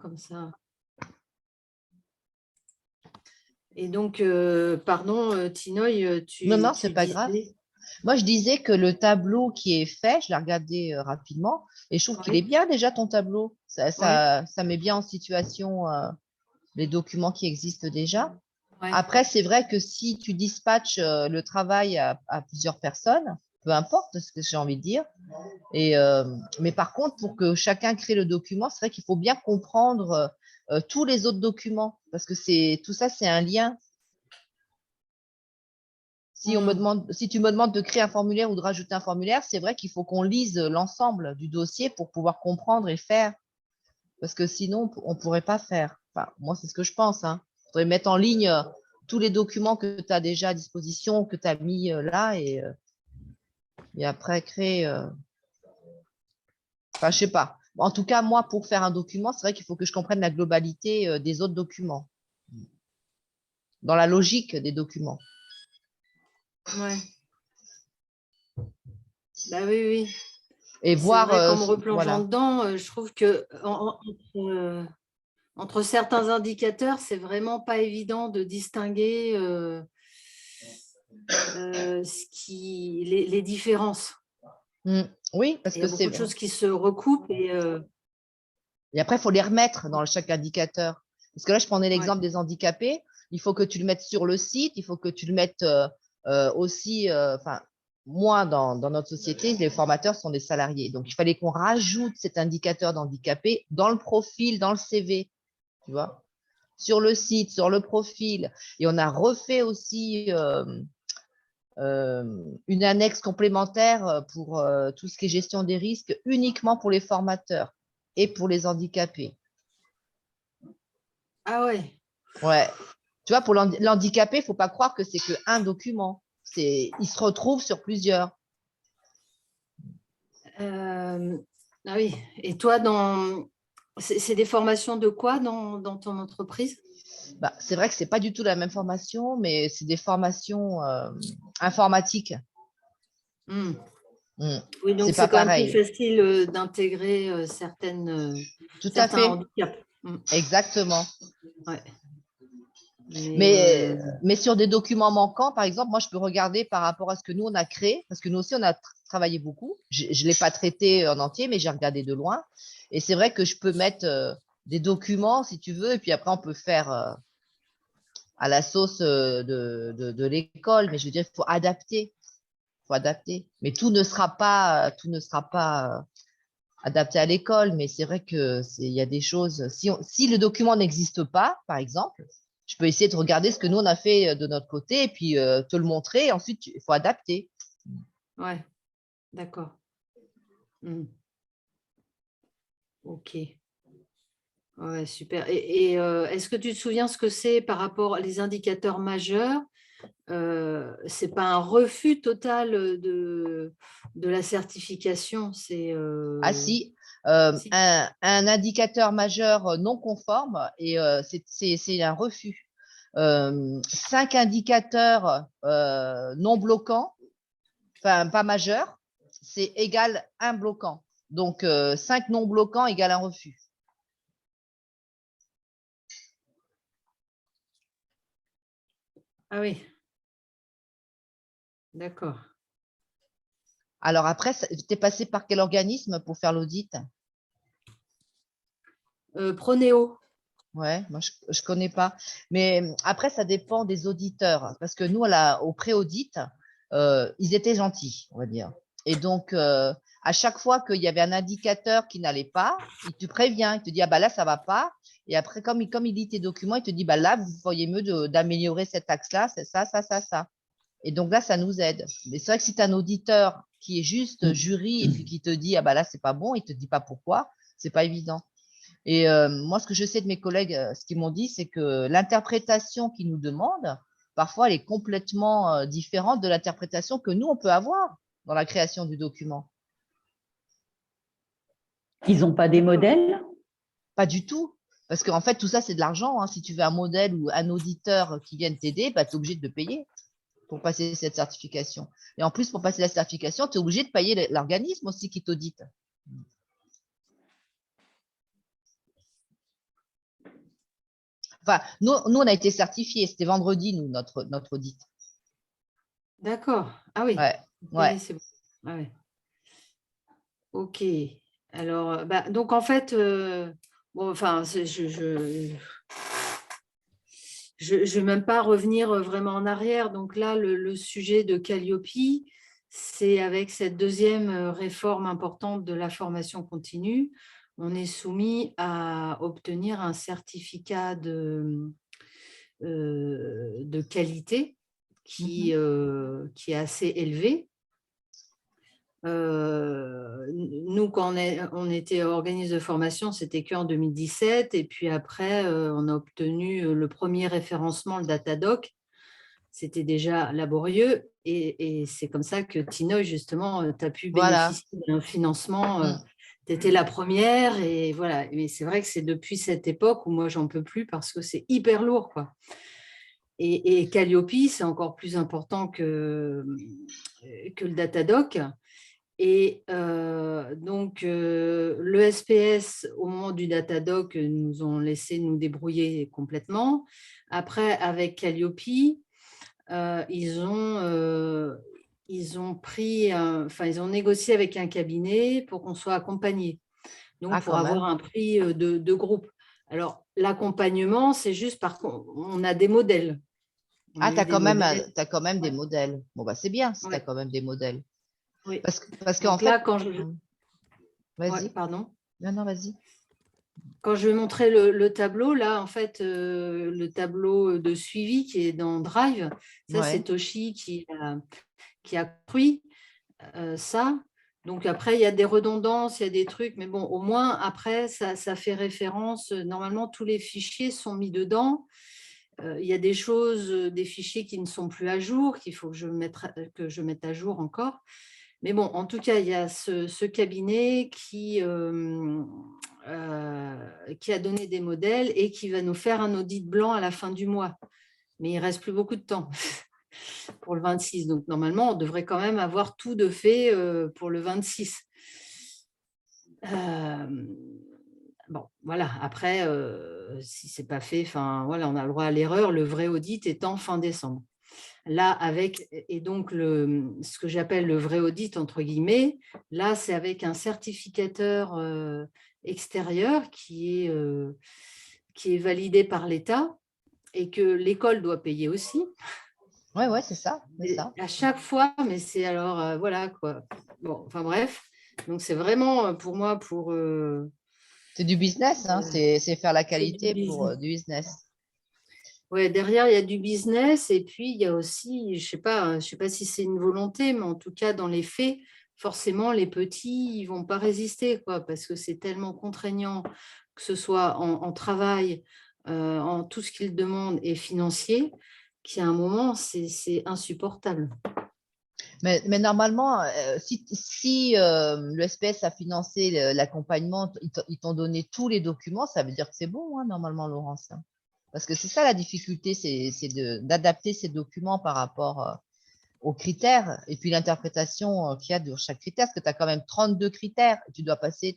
comme ça. Et donc, pardon, Tinoï, Non, tu c'est pas grave. disais… Moi, je disais que le tableau qui est fait, je l'ai regardé rapidement et je trouve qu'il est Oui, bien déjà ton tableau. oui, Ça met bien en situation les documents qui existent déjà. oui. Après, c'est vrai que si tu dispatches le travail à plusieurs personnes, peu importe ce que j'ai envie de dire, mais par contre, pour que chacun crée le document, c'est vrai qu'il faut bien comprendre tous les autres documents parce que tout ça, c'est un lien. Si tu me demandes de créer un formulaire ou de rajouter un formulaire, c'est vrai qu'il faut qu'on lise l'ensemble du dossier pour pouvoir comprendre et faire. Parce que sinon, on ne pourrait pas faire. Enfin, moi, c'est ce que je pense, hein. Il faudrait mettre en ligne tous les documents que tu as déjà à disposition, que tu as mis là, et après créer. Enfin, je sais pas. En tout cas, moi, pour faire un document, c'est vrai qu'il faut que je comprenne la globalité des autres documents, dans la logique des documents. Ouais. Bah oui, oui. Et C'est voir, vrai qu'en me replongeant voilà. dedans, je trouve que entre certains indicateurs, c'est vraiment pas évident de distinguer les différences. Mm. Oui, parce Il y a que beaucoup c'est. de choses qui se recoupent et Et après, il faut les remettre dans chaque indicateur. Parce que là, je prenais ouais, l'exemple des handicapés. Il faut que tu le mettes sur le site. Il faut que tu le mettes aussi. Enfin, moi, dans notre société, les formateurs sont des salariés. Donc, il fallait qu'on rajoute cet indicateur d'handicapé dans le profil, dans le CV. Tu vois, sur le site, sur le profil. Et on a refait aussi une annexe complémentaire pour tout ce qui est gestion des risques uniquement pour les formateurs et pour les handicapés. ah ouais. Ouais. Tu vois, pour l'handicapé, il ne faut pas croire que c'est qu'un document. Il se retrouve sur plusieurs. Ah oui. Et toi, c'est des formations de quoi dans ton entreprise? Bah, c'est vrai que ce n'est pas du tout la même formation, mais c'est des formations informatiques. Hmm. Mm. Oui, C'est donc pas c'est quand même plus pareil. facile d'intégrer Tout à certains fait. handicaps. Hmm. Exactement. Ouais. Mais Mais sur des documents manquants, par exemple, moi, je peux regarder par rapport à ce que nous, on a créé, parce que nous aussi, on a travaillé beaucoup. Je ne l'ai pas traité en entier, mais j'ai regardé de loin. Et c'est vrai que je peux mettre des documents, si tu veux, et puis après, on peut faire à la sauce de l'école. Mais je veux dire, il faut adapter. Il faut adapter. Mais tout ne sera pas adapté à l'école. Mais c'est vrai il y a des choses. Si le document n'existe pas, par exemple, je peux essayer de regarder ce que nous, on a fait de notre côté et puis te le montrer. Et ensuite, il faut adapter. ouais, d'accord. Hmm. Ok. Ouais, super. Et est-ce que tu te souviens ce que c'est par rapport aux indicateurs majeurs? C'est pas un refus total de la certification, c'est Ah si, si. un indicateur majeur non conforme et c'est un refus. 5 indicateurs non bloquants, enfin pas majeurs, c'est égal un bloquant. Donc 5 non bloquants égale un refus. Ah oui, d'accord. Alors après, tu es passé par quel organisme pour faire l'audit? Pronéo. Ouais, moi je connais pas. Mais après, ça dépend des auditeurs. Parce que nous, au pré-audit, ils étaient gentils, on va dire. Et donc, à chaque fois qu'il y avait un indicateur qui n'allait pas, il te prévient, il te dit, ah bah là, ça va pas. Et après, comme il lit tes documents, il te dit, bah là, vous feriez mieux d'améliorer cet axe-là, c'est ça, ça, ça, ça. Et donc là, ça nous aide. Mais c'est vrai que si tu as un auditeur qui est juste jury et puis qui te dit, ah bah là, c'est pas bon, il te dit pas pourquoi, c'est pas évident. Et moi, ce que je sais de mes collègues, ce qu'ils m'ont dit, c'est que l'interprétation qu'ils nous demandent, parfois, elle est complètement différente de l'interprétation que nous, on peut avoir dans la création du document. Ils n'ont pas des modèles? Pas du tout. Parce qu'en fait, tout ça, c'est de l'argent, hein. Si tu veux un modèle ou un auditeur qui vienne t'aider, bah, tu es obligé de le payer pour passer cette certification. Et en plus, pour passer la certification, tu es obligé de payer l'organisme aussi qui t'audite. Enfin, nous, on a été certifiés. C'était vendredi, nous, notre audit. D'accord. Ah oui. Ouais, Ok, ouais. c'est bon. Ah ouais. Ok. Alors, donc en fait, bon, enfin, je vais même pas revenir vraiment en arrière. Donc là, le sujet de Calliope, c'est avec cette deuxième réforme importante de la formation continue, on est soumis à obtenir un certificat de qualité qui est assez élevé. Nous, quand on était organisme de formation, c'était qu'en 2017. Et puis après, on a obtenu le premier référencement, le Datadoc. C'était déjà laborieux. Et c'est comme ça que Tinoy, justement, tu as pu Voilà. bénéficier d'un financement. Mm. Tu étais la première. Et voilà. Mais c'est vrai que c'est depuis cette époque où moi, j'en peux plus parce que c'est hyper lourd, quoi. Et Calliope, c'est encore plus important que le Datadoc. Et donc, le SPS, au moment du Datadoc, nous ont laissé nous débrouiller complètement. Après, avec Calliope, ils ont pris, enfin, ils ont négocié avec un cabinet pour qu'on soit accompagné, donc Ah, pour quand avoir même. un prix de groupe. Alors, l'accompagnement, c'est juste, par contre, on a des modèles. On Ah, a tu eu as des quand même, modèles. t'as quand même des Ouais, modèles. Bon, bah, c'est bien si tu as ouais, quand même des modèles. oui. Parce qu'en Donc là, fait, quand je... Ouais, vas-y. pardon. Non, non, vas-y. Quand je vais montrer le tableau, là, en fait, le tableau de suivi qui est dans Drive, ça, c'est Ouais. Toshi qui a pris ça. Donc après, il y a des redondances, il y a des trucs, mais bon, au moins, après, ça fait référence. Normalement, tous les fichiers sont mis dedans. Il y a des choses, des fichiers qui ne sont plus à jour, qu'il faut que je mette à jour encore. Mais bon, en tout cas, il y a ce cabinet qui a donné des modèles et qui va nous faire un audit blanc à la fin du mois. Mais il ne reste plus beaucoup de temps pour le 26. Donc, normalement, on devrait quand même avoir tout de fait pour le 26. Bon, voilà. Après, si ce n'est pas fait, voilà, on a le droit à l'erreur. Le vrai audit étant fin décembre. Là, et donc ce que j'appelle le vrai audit, entre guillemets, là, c'est avec un certificateur extérieur qui est validé par l'État et que l'école doit payer aussi. Ouais, ouais, c'est ça. C'est Et ça. à chaque fois, mais c'est alors, voilà quoi. Bon, enfin bref, donc c'est vraiment pour moi, C'est du business, hein. C'est faire la c'est du qualité pour business. du business. Ouais, derrière, il y a du business et puis il y a aussi, je sais pas si c'est une volonté, mais en tout cas, dans les faits, forcément, les petits, ils vont pas résister, quoi, parce que c'est tellement contraignant, que ce soit en travail, en tout ce qu'ils demandent et financier, qu'il y a un moment, c'est insupportable. Mais normalement, si le SPS a financé l'accompagnement, ils t'ont donné tous les documents, ça veut dire que c'est bon, hein, normalement, Laurence, hein. Parce que c'est ça la difficulté, c'est d'adapter ces documents par rapport aux critères et puis l'interprétation qu'il y a de chaque critère, parce que tu as quand même 32 critères. Et tu dois passer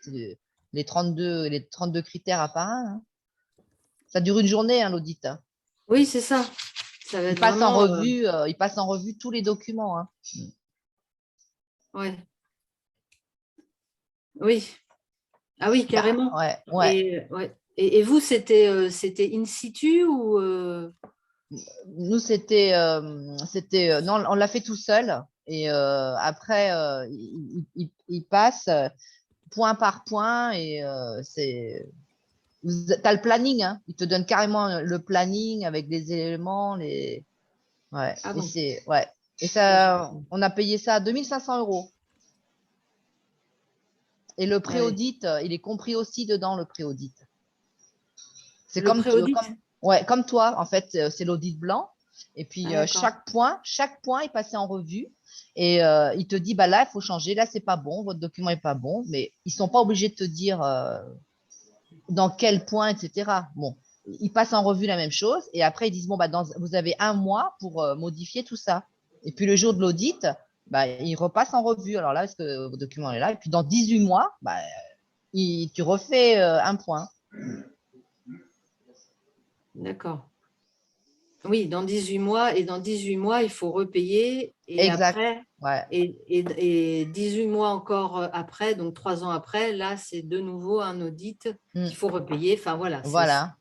les 32 critères un par un, hein. Ça dure une journée, hein, l'audit, hein. Oui, c'est ça. Ça va Il être passe en vraiment, revue, il passe en revue tous les documents, hein. ouais. Oui. Ah oui, Bah, carrément. ouais, ouais. Et, ouais. Et vous, c'était in situ ou Nous, non, on l'a fait tout seul. Et après, il passe point par point et tu as le planning, hein. Il te donne carrément le planning avec les éléments, ouais. Ah Et bon, ouais. Et ça, ça, on a payé ça à 2 500 €. Et le ouais. pré-audit, il est compris aussi dedans, le pré-audit. C'est Le pré-audit? ouais, comme toi, en fait, c'est l'audit blanc. Et puis, Ah, d'accord. chaque point est passé en revue. Et il te dit, bah là, il faut changer. Là, c'est pas bon. Votre document est pas bon. Mais ils sont pas obligés de te dire dans quel point, etc. Bon, ils passent en revue la même chose. Et après, ils disent, bon, bah, vous avez un mois pour modifier tout ça. Et puis, le jour de l'audit, bah, ils repassent en revue. Alors là, est-ce que votre document est là? Et puis, dans 18 mois, bah, tu refais un point. D'accord. Oui, dans 18 mois, et dans 18 mois, il faut repayer, et Exact. après, Ouais. et 18 mois encore après, donc 3 ans après, là, c'est de nouveau un audit Mm. qu'il faut repayer. Enfin, voilà, c'est Voilà.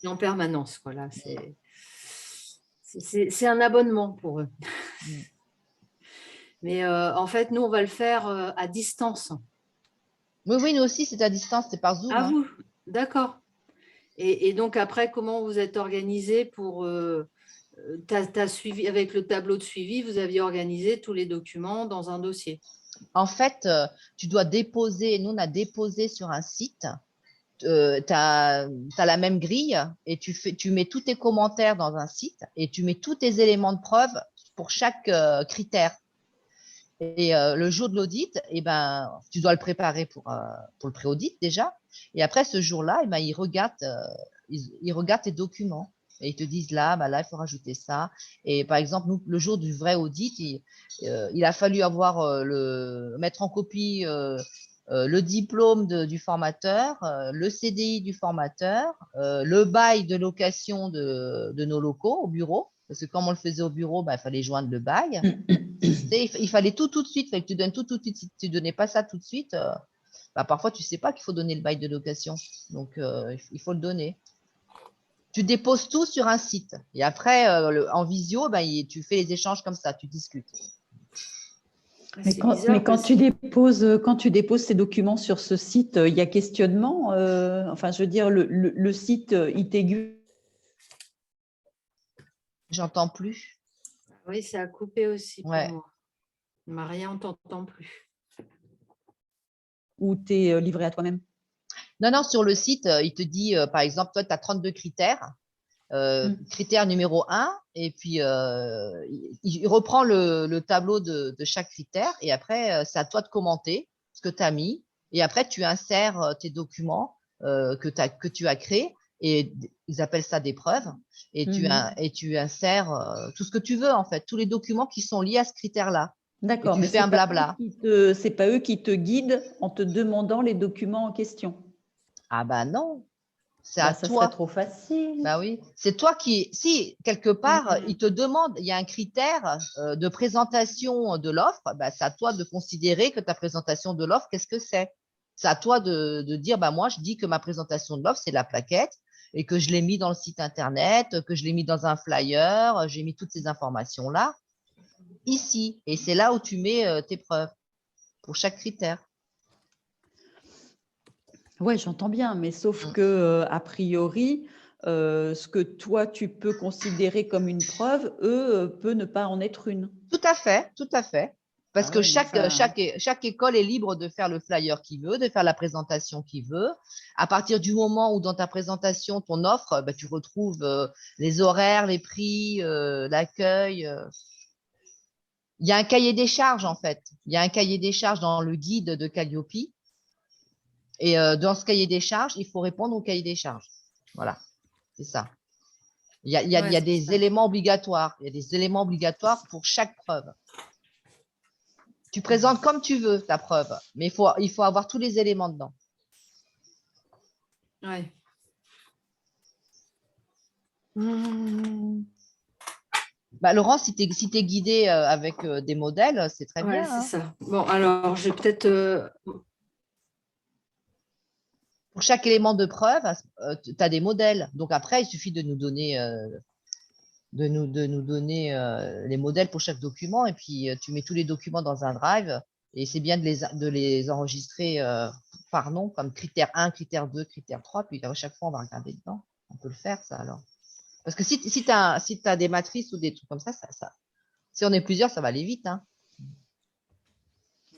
en permanence. Voilà, c'est un abonnement pour eux. Mm. Mais en fait, nous, on va le faire à distance. Oui, nous aussi, c'est à distance, c'est par Zoom. Ah, Hein. vous? D'accord. Et donc, après, comment vous êtes organisé pour… t'as suivi, avec le tableau de suivi, vous aviez organisé tous les documents dans un dossier. En fait, tu dois déposer, nous, on a déposé sur un site, tu as la même grille et tu mets tous tes commentaires dans un site et tu mets tous tes éléments de preuve pour chaque critère. Et le jour de l'audit, eh ben, tu dois le préparer pour le pré-audit déjà. Et après, ce jour-là, eh ben, ils regardent tes documents. Et ils te disent là, bah là, il faut rajouter ça. Et par exemple, nous, le jour du vrai audit, il a fallu mettre en copie le diplôme du formateur, le CDI du formateur, le bail de location de nos locaux au bureau. Parce que comme on le faisait au bureau, bah, il fallait joindre le bail. Il fallait tout de suite, il fallait que tu donnes tout de suite. Si tu ne donnais pas ça tout de suite, bah, parfois tu ne sais pas qu'il faut donner le bail de location. Donc, il faut le donner. Tu déposes tout sur un site. Et après, en visio, bah, tu fais les échanges comme ça, tu discutes. Mais C'est quand, bizarre mais parce quand tu déposes ces documents sur ce site, il y a questionnement. Enfin, je veux dire, le site, il t'aiguille J'entends plus. oui, ça a coupé aussi pour Ouais. moi. Maria, on t'entend plus. ou tu es livré à toi-même. Non, sur le site, il te dit, par exemple, toi, tu as 32 critères. Critère numéro 1, et puis il reprend le tableau de chaque critère, et après, c'est à toi de commenter ce que tu as mis, et après, tu insères tes documents que tu as créés, et ils appellent ça des preuves, et tu insères tout ce que tu veux, en fait, tous les documents qui sont liés à ce critère-là, et D'accord, tu mais fais un blabla. c'est pas eux qui te guident en te demandant les documents en question. Ah bah non, c'est à Bah, ça serait toi. trop facile. Bah oui, c'est toi si quelque part, il te demande, il y a un critère de présentation de l'offre, bah, c'est à toi de considérer que ta présentation de l'offre, qu'est-ce que c'est? C'est à toi de dire, bah, moi, je dis que ma présentation de l'offre, c'est la plaquette et que je l'ai mis dans le site internet, que je l'ai mis dans un flyer, j'ai mis toutes ces informations-là ici. Et c'est là où tu mets tes preuves pour chaque critère. Ouais, j'entends bien, mais sauf Mm. que, a priori, ce que toi, tu peux considérer comme une preuve, eux, peut ne pas en être une. Tout à fait, tout à fait. Parce Ah que ouais, donc ça… chaque école est libre de faire le flyer qu'il veut, de faire la présentation qu'il veut. À partir du moment où dans ta présentation, ton offre, bah, tu retrouves les horaires, les prix, l'accueil. Il y a un cahier des charges, en fait. Il y a un cahier des charges dans le guide de Calliope. Et dans ce cahier des charges, il faut répondre au cahier des charges. Voilà, c'est ça. Il y Ouais, a c'est des ça. éléments obligatoires. Il y a des éléments obligatoires pour chaque preuve. Tu présentes comme tu veux ta preuve, mais il faut avoir tous les éléments dedans. Ouais. Mmh. Bah, Laurent, si tu es guidé avec des modèles, c'est très Ouais, bien. c'est Hein. ça. Bon, alors, je vais peut-être… Pour chaque élément de preuve, tu as des modèles. Donc après, il suffit de nous donner, de nous donner les modèles pour chaque document. Et puis, tu mets tous les documents dans un drive. Et c'est bien de les enregistrer par nom, comme critère 1, critère 2, critère 3. Puis à chaque fois, on va regarder dedans. On peut le faire, ça alors. Parce que si tu as des matrices ou des trucs comme ça, si on est plusieurs, ça va aller vite. Hein.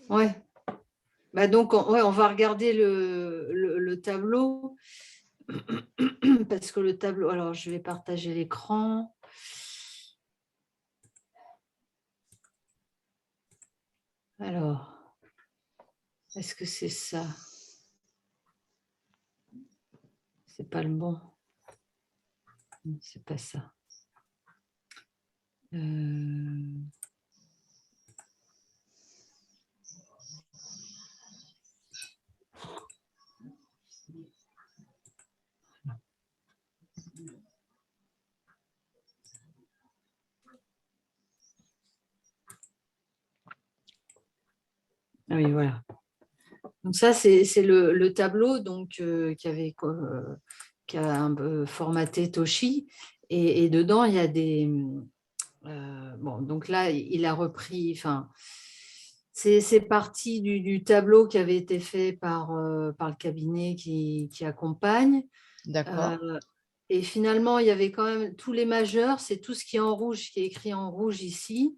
Ouais. Bah donc, ouais, on va regarder le tableau. Parce que le tableau… Alors, je vais partager l'écran. Alors, est-ce que c'est ça? C'est pas le bon. Non, c'est pas ça. Ah oui, voilà. Donc ça, c'est le tableau donc, qui a un peu formaté Toshi. Et dedans, il y a des... bon, donc là, il a repris... Enfin, c'est parti du tableau qui avait été fait par le cabinet qui accompagne. D'accord. Et finalement, il y avait quand même tous les majeurs, c'est tout ce qui est en rouge, qui est écrit en rouge ici.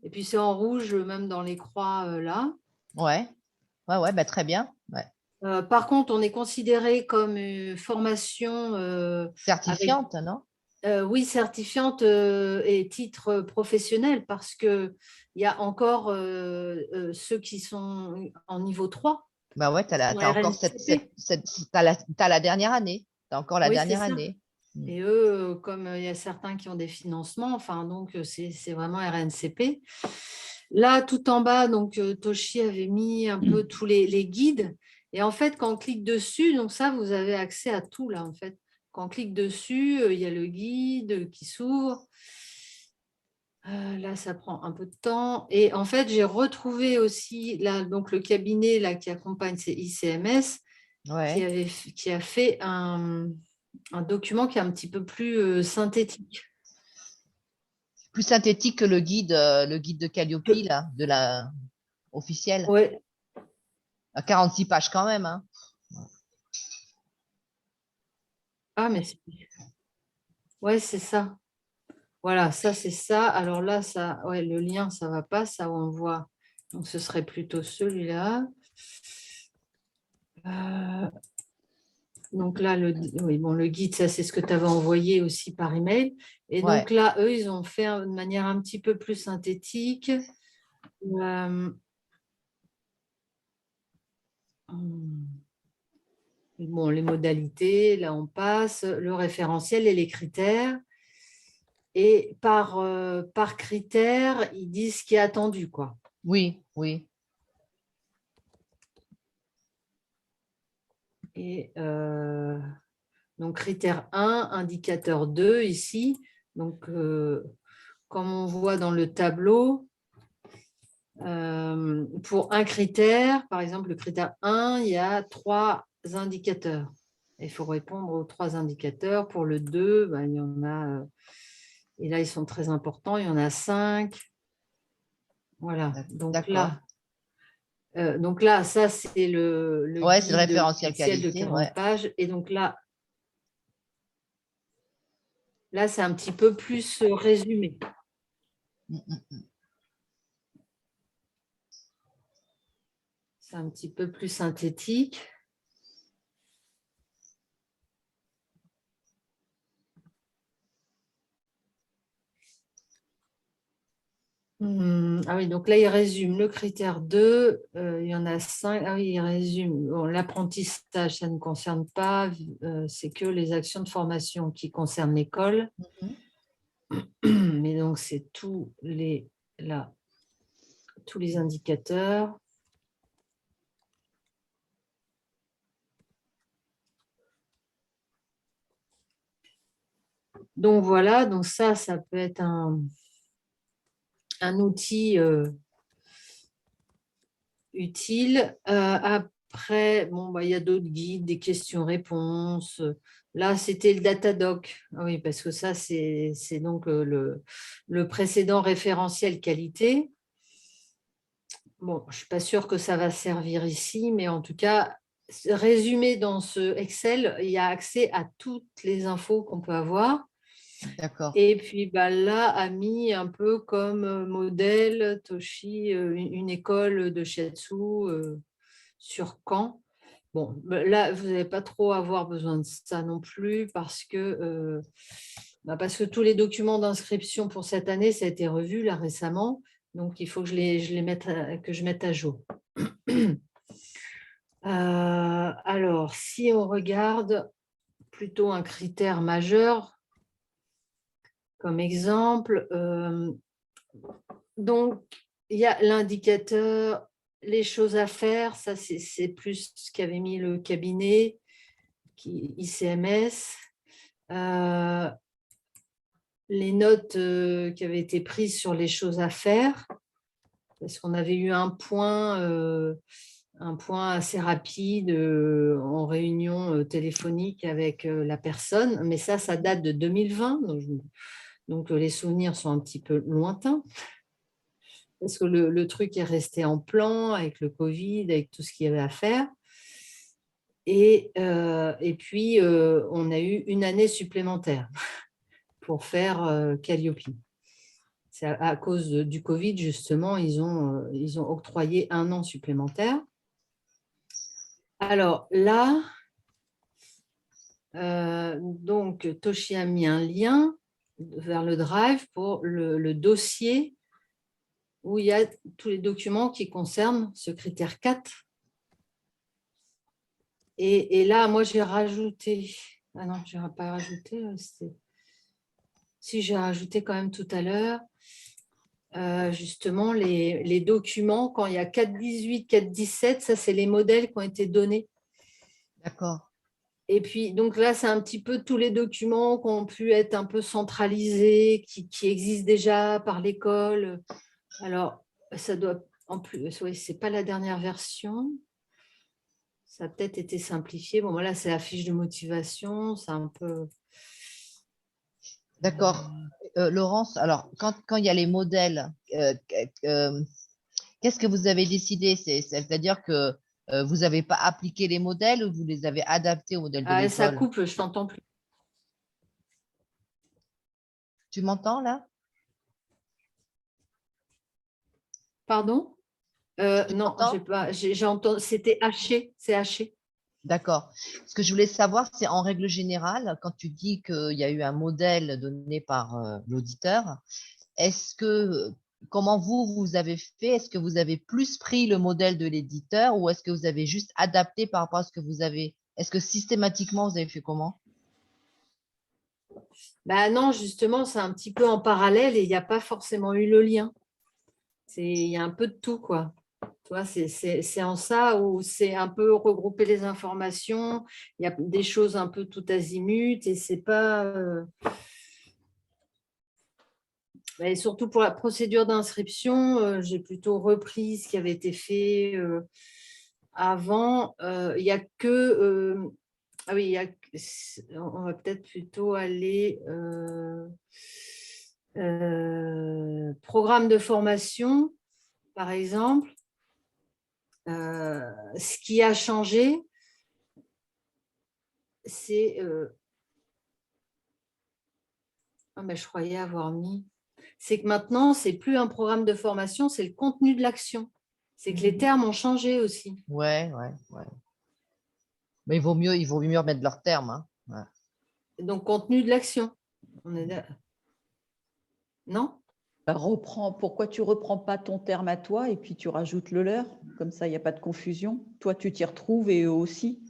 Et puis c'est en rouge même dans les croix là. Ouais. Ouais, bah, très bien. Ouais. Par contre, on est considéré comme une formation avec, Certifiante, non? oui, certifiante et titre professionnel parce qu'il y a encore ceux qui sont en niveau 3, Bah ouais, tu qui sont as encore RNCP. t'as la dernière année. Tu as encore la Oui, c'est dernière ça. année. Mm. Et eux, comme il y a certains qui ont des financements, enfin, donc c'est vraiment RNCP. Là, tout en bas, donc Toshi avait mis un peu tous les guides. Et en fait, quand on clique dessus, donc ça, vous avez accès à tout là, en fait. Quand on clique dessus, il y a le guide qui s'ouvre. Là, ça prend un peu de temps. Et en fait, j'ai retrouvé aussi là, donc le cabinet là, qui accompagne, c'est ICMS, Ouais. qui a fait un document qui est un petit peu plus synthétique. Plus synthétique que le guide de Calliope, là, de la officielle. Ouais. À 46 pages quand même, hein. Ah, mais ouais, c'est ça. Voilà, ça, c'est ça. Alors là, ça, ouais, le lien, ça va pas, ça, on voit. Donc, ce serait plutôt celui-là. Donc là, oui, bon, le guide, ça, c'est ce que tu avais envoyé aussi par email. Et Ouais. donc là, eux, ils ont fait de manière un petit peu plus synthétique. Bon, les modalités, là, on passe, le référentiel et les critères. Et par critère, ils disent ce qui est attendu, quoi. Oui, oui. Et donc, critère 1, indicateur 2 ici. Donc, comme on voit dans le tableau, pour un critère, par exemple, le critère 1, il y a 3 indicateurs. Il faut répondre aux 3 indicateurs. Pour le 2, ben, il y en a, et là, ils sont très importants, il y en a 5. Voilà, D'accord. donc là, ça, c'est le Ouais, c'est le guide référentiel officiel de qualité, ouais. 40 pages. Et donc là, c'est un petit peu plus résumé. Mm, mm. C'est un petit peu plus synthétique. Ah oui, donc là, il résume le critère 2. Il y en a 5. Ah oui, il résume. Bon, l'apprentissage, ça ne concerne pas. C'est que les actions de formation qui concernent l'école. Mais donc, c'est tous les indicateurs. Donc voilà, donc ça peut être un outil utile. Après, bon, bah, il y a d'autres guides, des questions-réponses. Là, c'était le Datadoc. Ah oui, parce que ça, c'est donc le précédent référentiel qualité. Bon, je ne suis pas sûre que ça va servir ici, mais en tout cas, résumé dans ce Excel, il y a accès à toutes les infos qu'on peut avoir. D'accord. Et puis bah, là, a mis un peu comme modèle Toshi, une école de shiatsu sur Caen. Bon, là, vous n'allez pas trop avoir besoin de ça non plus parce que tous les documents d'inscription pour cette année, ça a été revu là récemment. Donc, il faut que je mette à jour. Alors, si on regarde plutôt un critère majeur, comme exemple, donc, il y a l'indicateur, les choses à faire, ça c'est plus ce qu'avait mis le cabinet, ICMS. Les notes qui avaient été prises sur les choses à faire. parce qu'on avait eu un point assez rapide en réunion téléphonique avec la personne, mais ça date de 2020, donc les souvenirs sont un petit peu lointains, parce que le truc est resté en plan avec le Covid, avec tout ce qu'il y avait à faire. Et puis, on a eu une année supplémentaire pour faire Calliope. C'est à cause du Covid, justement, ils ont octroyé un an supplémentaire. Alors là, donc Toshi a mis un lien vers le Drive pour le dossier où il y a tous les documents qui concernent ce critère 4. Et là, moi, j'ai rajouté… Ah non, je n'ai pas rajouté. Si, j'ai rajouté quand même tout à l'heure, justement, les documents, quand il y a 4.18, 4.17, ça, c'est les modèles qui ont été donnés. D'accord. Et puis, donc là, c'est un petit peu tous les documents qui ont pu être un peu centralisés, qui existent déjà par l'école. Alors, ça doit… En plus, oui, ce n'est pas la dernière version. Ça a peut-être été simplifié. Bon, voilà, c'est la fiche de motivation. C'est un peu… D'accord. Laurence, alors, quand il y a les modèles, qu'est-ce que vous avez décidé? C'est-à-dire que vous n'avez pas appliqué les modèles ou vous les avez adaptés au modèle de Ah, ça l'école? coupe, je t'entends plus. Tu m'entends là? Pardon? Tu Non, m'entends? j'ai entendu, c'était haché, c'est haché. D'accord. Ce que je voulais savoir, c'est en règle générale, quand tu dis qu'il y a eu un modèle donné par l'auditeur, est-ce que, comment vous avez fait? Est-ce que vous avez plus pris le modèle de l'éditeur ou est-ce que vous avez juste adapté par rapport à ce que vous avez? Est-ce que systématiquement, vous avez fait comment? Ben non, justement, c'est un petit peu en parallèle et il n'y a pas forcément eu le lien. Il y a un peu de tout, quoi. Tu vois, c'est en ça où c'est un peu regrouper les informations. Il y a des choses un peu tout azimut et c'est pas… Et surtout pour la procédure d'inscription, j'ai plutôt repris ce qui avait été fait avant. Il n'y a que… ah oui, on va peut-être plutôt aller… programme de formation, par exemple. Ce qui a changé, c'est… je croyais avoir mis… C'est que maintenant, ce n'est plus un programme de formation, c'est le contenu de l'action. C'est que les termes ont changé aussi. Ouais. Mais il vaut mieux remettre leurs termes, hein. Ouais. Donc, contenu de l'action. Non? Pourquoi tu reprends pas ton terme à toi et puis tu rajoutes le leur? Comme ça, il n'y a pas de confusion. Toi, tu t'y retrouves et eux aussi.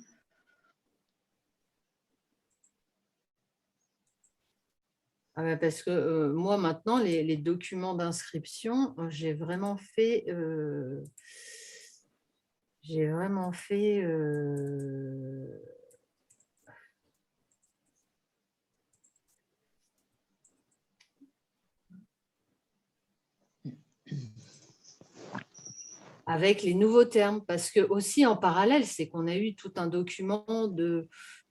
Parce que moi, maintenant, les documents d'inscription, j'ai vraiment fait… avec les nouveaux termes, parce que aussi en parallèle, c'est qu'on a eu tout un document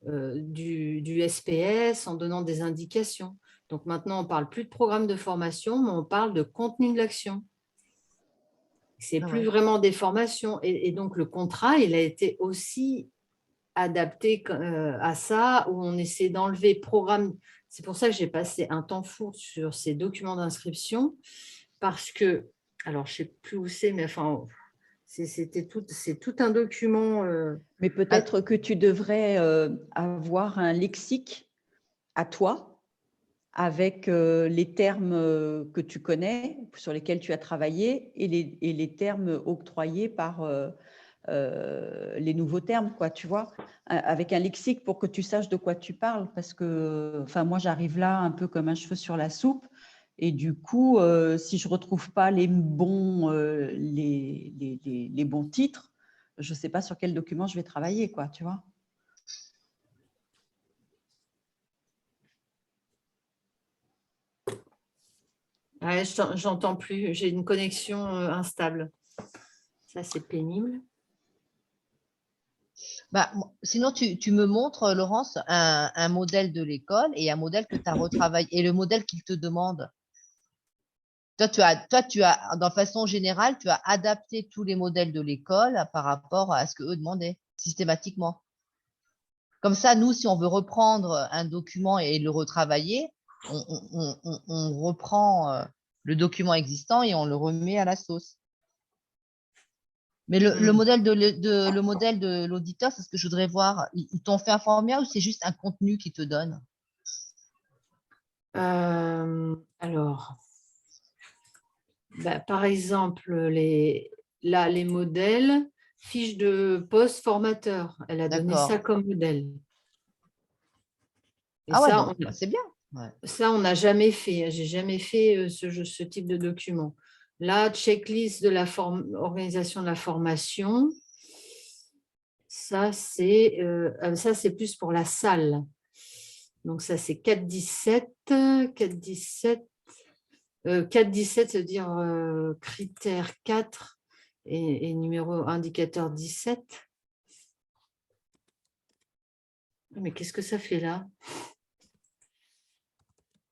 du SPS en donnant des indications. Donc maintenant, on ne parle plus de programme de formation, mais on parle de contenu de l'action. C'est plus vraiment des formations. Et donc, le contrat, il a été aussi adapté à ça, où on essaie d'enlever programme. C'est pour ça que j'ai passé un temps fou sur ces documents d'inscription, parce que, alors je ne sais plus où c'est, mais enfin… C'est tout un document. Mais peut-être que tu devrais avoir un lexique à toi avec les termes que tu connais, sur lesquels tu as travaillé, et les termes octroyés par les nouveaux termes, quoi, tu vois, avec un lexique pour que tu saches de quoi tu parles. Parce que, enfin, moi, j'arrive là un peu comme un cheveu sur la soupe. Et du coup, si je ne retrouve pas les bons titres, je ne sais pas sur quel document je vais travailler, quoi, tu vois. Ouais, j'entends plus. J'ai une connexion instable. Ça, c'est pénible. Bah, sinon, tu me montres, Laurence, un modèle de l'école et un modèle que tu as retravaillé et le modèle qu'il te demande. Toi, de façon générale, tu as adapté tous les modèles de l'école par rapport à ce que eux demandaient systématiquement. Comme ça, nous, si on veut reprendre un document et le retravailler, on reprend le document existant et on le remet à la sauce. Mais le modèle le modèle de l'auditeur, c'est ce que je voudrais voir. Ils t'ont fait un formulaire ou c'est juste un contenu qu'ils te donnent? Alors, bah, par exemple, là, les modèles, fiche de poste formateur. Elle a donné ça D'accord. comme modèle. Et Ah ouais, ça, donc bah, c'est bien. Ouais. on n'a jamais fait. J'ai jamais fait ce type de document. Là, checklist de la organisation de la formation. Ça, c'est plus pour la salle. Donc, ça, c'est 4-17. 4-17. 4-17, c'est-à-dire critère 4 et numéro indicateur 17. Mais qu'est-ce que ça fait là?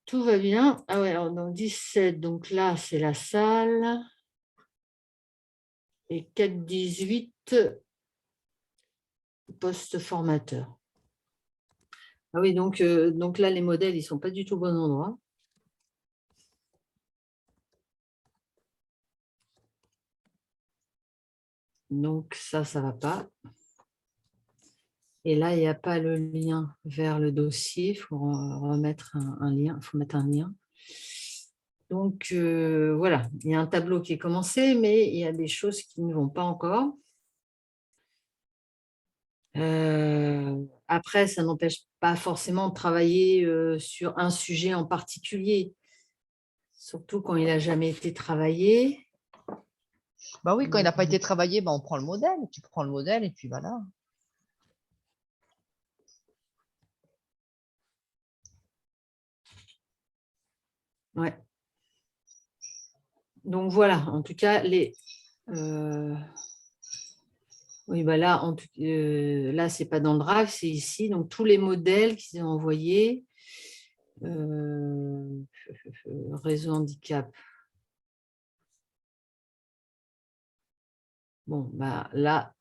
Tout va bien. Ah ouais, alors dans 17, donc là, c'est la salle. Et 4-18, poste formateur. Ah oui, donc là, les modèles, ils ne sont pas du tout au bon endroit. Donc ça ne va pas. Et là, il n'y a pas le lien vers le dossier. Il faut remettre un lien. Il faut mettre un lien. Donc, voilà, il y a un tableau qui est commencé, mais il y a des choses qui ne vont pas encore. Après, ça n'empêche pas forcément de travailler sur un sujet en particulier, surtout quand il n'a jamais été travaillé. Bah oui, quand il n'a pas été travaillé, bah, on prend le modèle. Tu prends le modèle et puis voilà. Ouais. Donc voilà, en tout cas, oui, bah là, là, c'est pas dans le drive, c'est ici. Donc tous les modèles qu'ils ont envoyés, réseau handicap. Bon, bah là,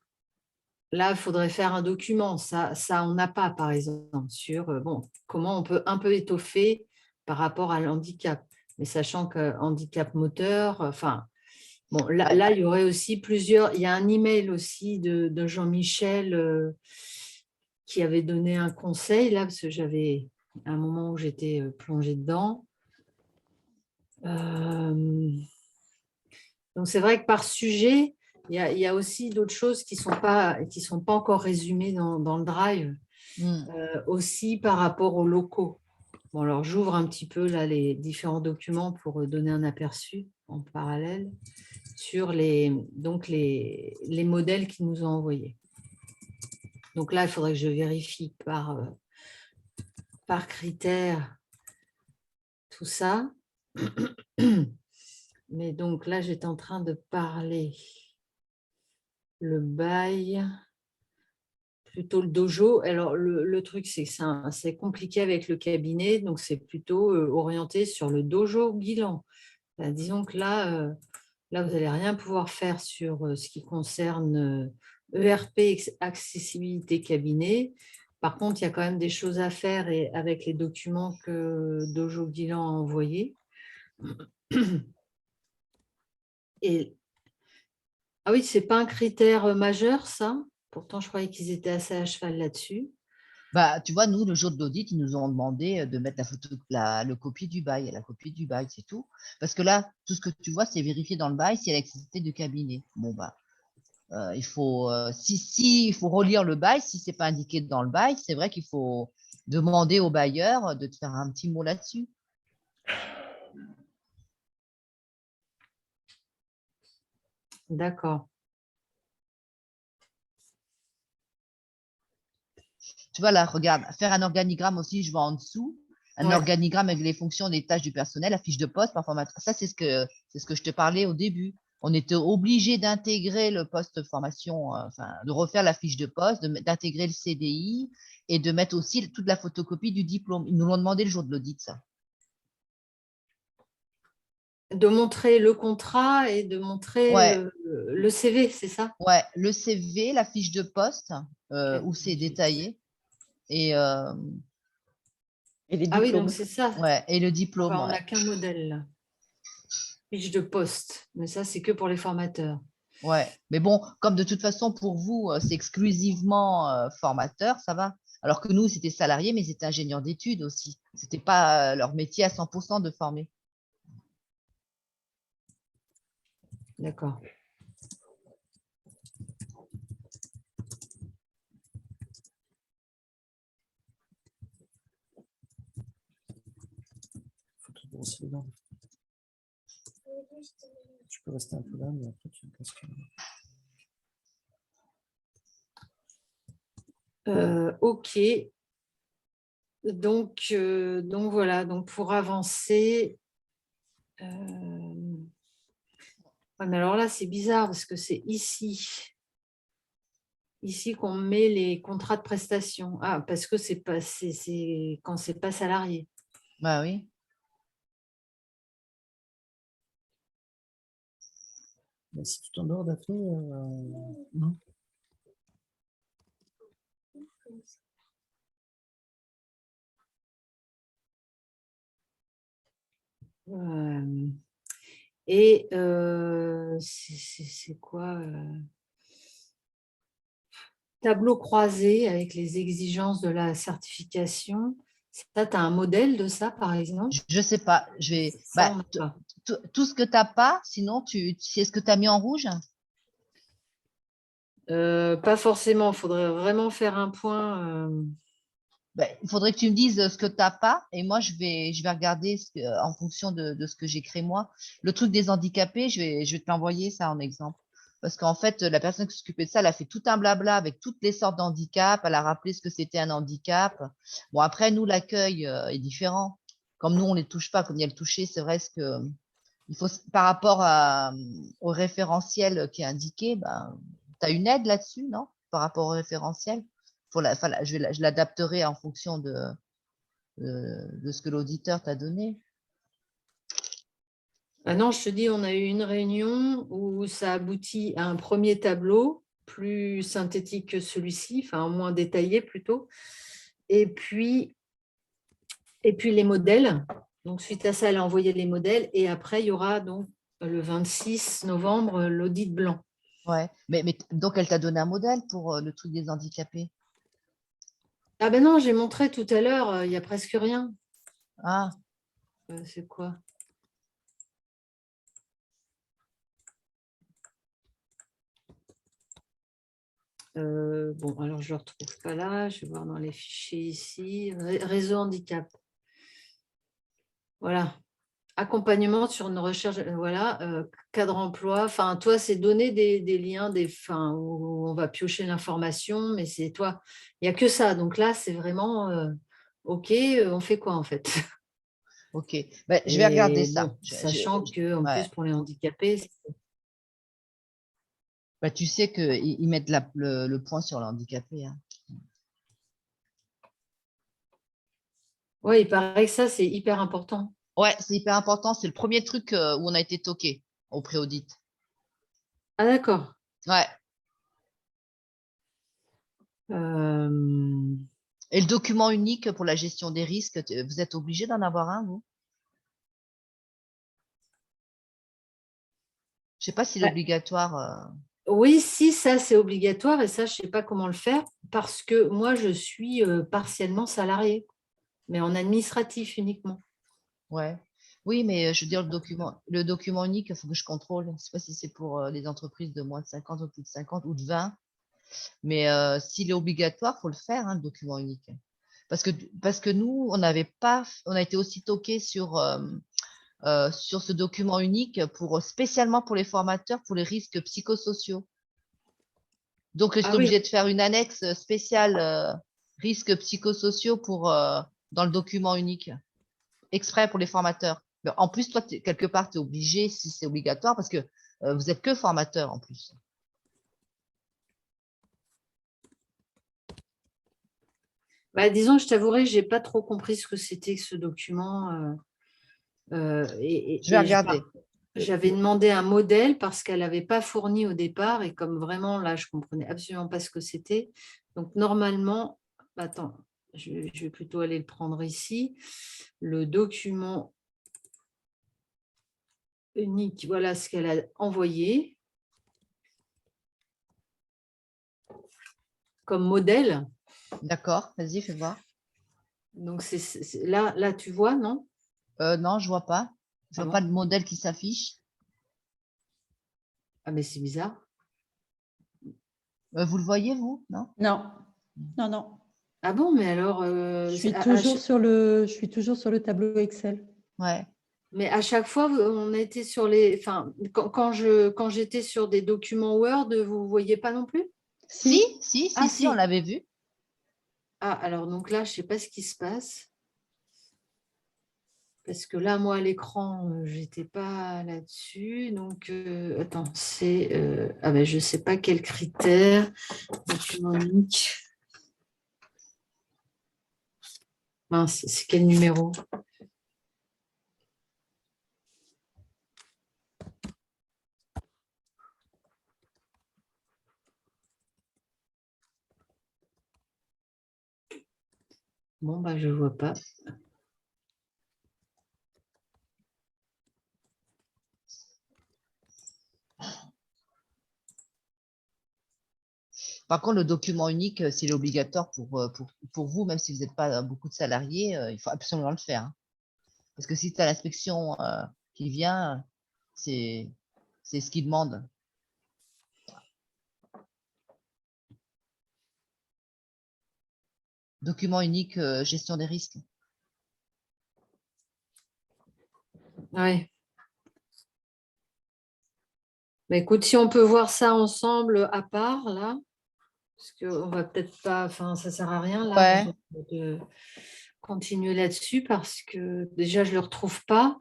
il faudrait faire un document. Ça on n'a pas, par exemple, sur comment on peut un peu étoffer par rapport à l'handicap. Mais sachant que handicap moteur, enfin, bon, là, il y aurait aussi plusieurs. Il y a un email aussi de Jean-Michel qui avait donné un conseil, là, parce que j'avais un moment où j'étais plongée dedans. Donc, c'est vrai que par sujet, il y a aussi d'autres choses qui sont pas encore résumées dans le drive, aussi par rapport aux locaux. Bon, alors j'ouvre un petit peu là les différents documents pour donner un aperçu en parallèle sur les modèles qu'ils nous ont envoyés. Donc là, il faudrait que je vérifie par critère tout ça. Mais donc là, j'étais en train de parler le bail, plutôt le dojo. Alors, le truc, c'est que c'est compliqué avec le cabinet, donc c'est plutôt orienté sur le dojo Guilan. Ben, disons que là, vous n'allez rien pouvoir faire sur ce qui concerne ERP, accessibilité cabinet. Par contre, il y a quand même des choses à faire avec les documents que Dojo Guilan a envoyés. Ah oui, ce n'est pas un critère majeur, ça. Pourtant, je croyais qu'ils étaient assez à cheval là-dessus. Bah, tu vois, nous, le jour de l'audit, ils nous ont demandé de mettre la photo, le copier du bail, la copie du bail, c'est tout. Parce que là, tout ce que tu vois, c'est vérifier dans le bail s'il y a l'activité de cabinet. Bon, bah, il faut, il faut relire le bail, si c'est pas indiqué dans le bail, c'est vrai qu'il faut demander au bailleur de te faire un petit mot là-dessus. D'accord. Tu vois, là, regarde, faire un organigramme aussi, je vois en dessous. un Ouais. organigramme avec les fonctions, les tâches du personnel, la fiche de poste par formateur. Ça, c'est ce que je te parlais au début. On était obligé d'intégrer le poste formation, enfin, de refaire la fiche de poste, d'intégrer le CDI et de mettre aussi toute la photocopie du diplôme. Ils nous l'ont demandé le jour de l'audit, ça. De montrer le contrat et de montrer Ouais, le CV, c'est ça? ouais, le CV, la fiche de poste, où c'est détaillé, et, Et les Ah oui, donc diplômes. c'est ça. ouais, et le Ah diplôme, bah, on ouais. n'a qu'un modèle, là. Fiche de poste, mais ça, c'est que pour les formateurs. Ouais, mais bon, comme de toute façon, pour vous, c'est exclusivement formateur, ça va. Alors que nous, c'était salariés, mais c'était ingénieurs d'études aussi. C'était pas leur métier à 100% de former. D'accord. Faut tout brosser là. Tu peux rester un peu là, mais après tu me casses. Ok. Donc voilà, donc pour avancer. Ouais, mais alors là, c'est bizarre parce que c'est ici qu'on met les contrats de prestation. Ah, parce que c'est pas, c'est quand c'est pas salarié. Bah oui. Mais si tu t'endors, Daphné, non. Euh, et c'est quoi tableau croisé avec les exigences de la certification. Ça, tu as un modèle de ça, par exemple? Je sais pas. Je vais. Ça, Bah, on n'a pas. tout ce que tu n'as pas, sinon, c'est ce que tu as mis en rouge? Pas forcément. Il faudrait vraiment faire un point. Ben, il faudrait que tu me dises ce que tu n'as pas et moi, je vais regarder en fonction de ce que j'ai créé moi. Le truc des handicapés, je vais te l'envoyer ça en exemple. Parce qu'en fait, la personne qui s'occupait de ça, elle a fait tout un blabla avec toutes les sortes d'handicap. Elle a rappelé ce que c'était un handicap. Bon, après, nous, l'accueil est différent. Comme nous, on ne les touche pas, comme il y a le toucher, c'est vrai que il faut, par rapport au référentiel qui est indiqué, ben, tu as une aide là-dessus, non? Par rapport au référentiel? Je l'adapterai en fonction de ce que l'auditeur t'a donné. Ah non, je te dis, on a eu une réunion où ça aboutit à un premier tableau plus synthétique que celui-ci, enfin moins détaillé plutôt. Et puis les modèles. Donc, suite à ça, elle a envoyé les modèles. Et après, il y aura donc le 26 novembre l'audit blanc. Ouais. Mais donc, elle t'a donné un modèle pour le truc des handicapés. Ah ben non, j'ai montré tout à l'heure, il n'y a presque rien. Ah, C'est quoi? Bon, alors je ne le retrouve pas là. Je vais voir dans les fichiers ici. Réseau handicap. Voilà. Accompagnement sur une recherche, voilà, cadre emploi. Enfin, toi, c'est donner des liens, enfin, où on va piocher l'information, mais c'est toi. Il n'y a que ça. Donc là, c'est vraiment OK, on fait quoi en fait? ok. Ben, je vais regarder Et ça. bon, sachant que en Ouais. plus, pour les handicapés, Ben, tu sais qu'ils mettent le point sur le handicapé, hein. ouais, il paraît que ça, c'est hyper important. Ouais, c'est hyper important. C'est le premier truc où on a été toqué au pré-audit. Ah, d'accord. Ouais. Euh, Et le document unique pour la gestion des risques, vous êtes obligé d'en avoir un, vous? Je sais pas s'il est ouais. obligatoire. Oui, si, ça, c'est obligatoire et ça, je ne sais pas comment le faire parce que moi, je suis partiellement salariée, mais en administratif uniquement. Ouais. Oui, mais je veux dire, le document unique, il faut que je contrôle. Je ne sais pas si c'est pour les entreprises de moins de 50 ou plus de 50 ou de 20. Mais s'il est obligatoire, il faut le faire, hein, le document unique. Parce que nous, on n'avait pas, on a été aussi toqué sur ce document unique spécialement pour les formateurs, pour les risques psychosociaux. Donc, je Ah suis oui, obligée de faire une annexe spéciale risques psychosociaux dans le document unique. exprès pour les formateurs. Mais en plus, toi, quelque part, tu es obligé, si c'est obligatoire, parce que vous êtes que formateur en plus. Bah, disons, je t'avouerai, j'ai pas trop compris ce que c'était que ce document. Je vais regarder. J'avais demandé un modèle parce qu'elle n'avait pas fourni au départ et comme vraiment là, je comprenais absolument pas ce que c'était. Donc normalement, attends, je vais plutôt aller le prendre ici. Le document unique, voilà ce qu'elle a envoyé comme modèle. D'accord, vas-y, fais voir. Donc là, tu vois, non? Non, je vois pas. Je Ah vois bon? pas de modèle qui s'affiche. Ah mais c'est bizarre. Vous le voyez, vous? Non? Non, non, non. Ah bon, mais alors, Je suis toujours sur le tableau Excel. Ouais. mais à chaque fois, on était sur enfin, quand j'étais sur des documents Word, vous ne voyez pas non plus? Si, Si, si, Ah si, si, on si. l'avait vu. Ah, alors donc là, je ne sais pas ce qui se passe. Parce que là, moi, à l'écran, je n'étais pas là-dessus. Donc, attends, c'est... ah ben, je ne sais pas quel critère. Document unique. Mince, c'est quel numéro? Bon, bah, je ne vois pas. Par contre, le document unique, s'il est obligatoire pour vous, même si vous n'êtes pas beaucoup de salariés, il faut absolument le faire, hein. Parce que si tu as l'inspection qui vient, c'est ce qu'ils demandent. Document unique, gestion des risques. Ouais. Bah, écoute, si on peut voir ça ensemble à part, là, parce qu'on va peut-être pas, enfin, ça sert à rien, là, Ouais. de continuer là-dessus, parce que déjà, je le retrouve pas,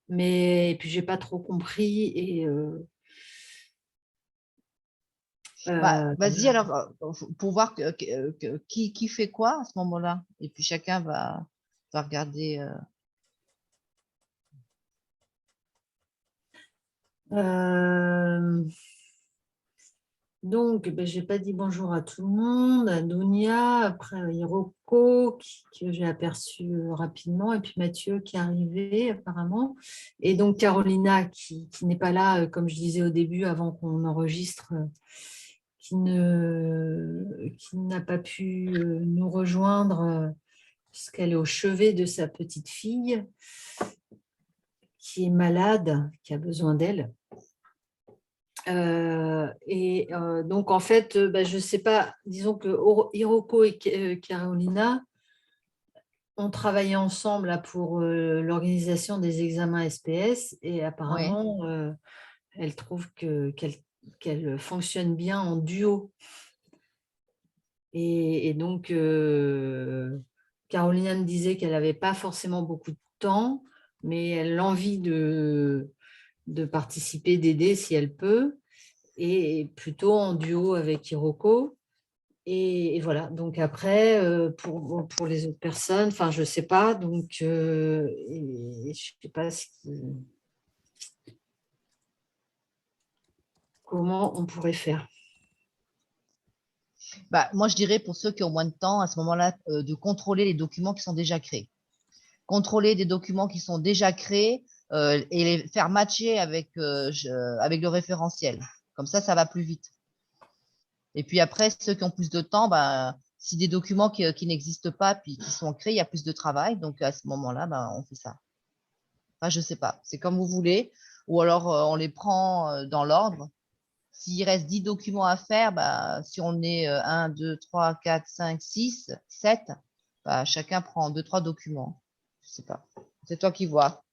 mais et puis, j'ai pas trop compris, et Bah, euh, vas-y, alors, pour voir qui fait quoi à ce moment-là. Et puis chacun va regarder. donc, ben, j'ai pas dit bonjour à tout le monde, à Dunia, après Hiroko, que j'ai aperçu rapidement, et puis Mathieu qui est arrivé apparemment, et donc Carolina qui n'est pas là, comme je disais au début, avant qu'on enregistre, qui n'a pas pu nous rejoindre parce qu'elle est au chevet de sa petite fille qui est malade, qui a besoin d'elle. Donc, en fait, bah, je ne sais pas, disons que Hiroko et Carolina ont travaillé ensemble là, pour l'organisation des examens SPS et Oui. apparemment, elles trouvent qu'elle fonctionne bien en duo. Et donc, Carolina me disait qu'elle n'avait pas forcément beaucoup de temps, mais elle a envie de participer, d'aider si elle peut, et plutôt en duo avec Hiroko. Et voilà, donc après, pour les autres personnes, enfin, je ne sais pas, donc je ne sais pas comment on pourrait faire. Bah, moi, je dirais pour ceux qui ont moins de temps, à ce moment-là, de contrôler les documents qui sont déjà créés. Contrôler des documents qui sont déjà créés et les faire matcher avec le référentiel. Comme ça va plus vite. Et puis après, ceux qui ont plus de temps, bah, si des documents qui n'existent pas puis qui sont créés, il y a plus de travail. Donc à ce moment-là, bah, on fait ça. Enfin, je sais pas. C'est comme vous voulez. Ou alors on les prend dans l'ordre. S'il reste 10 documents à faire, bah, si on est 1, 2, 3, 4, 5, 6, 7, bah, chacun prend 2, 3 documents. Je sais pas. C'est toi qui vois.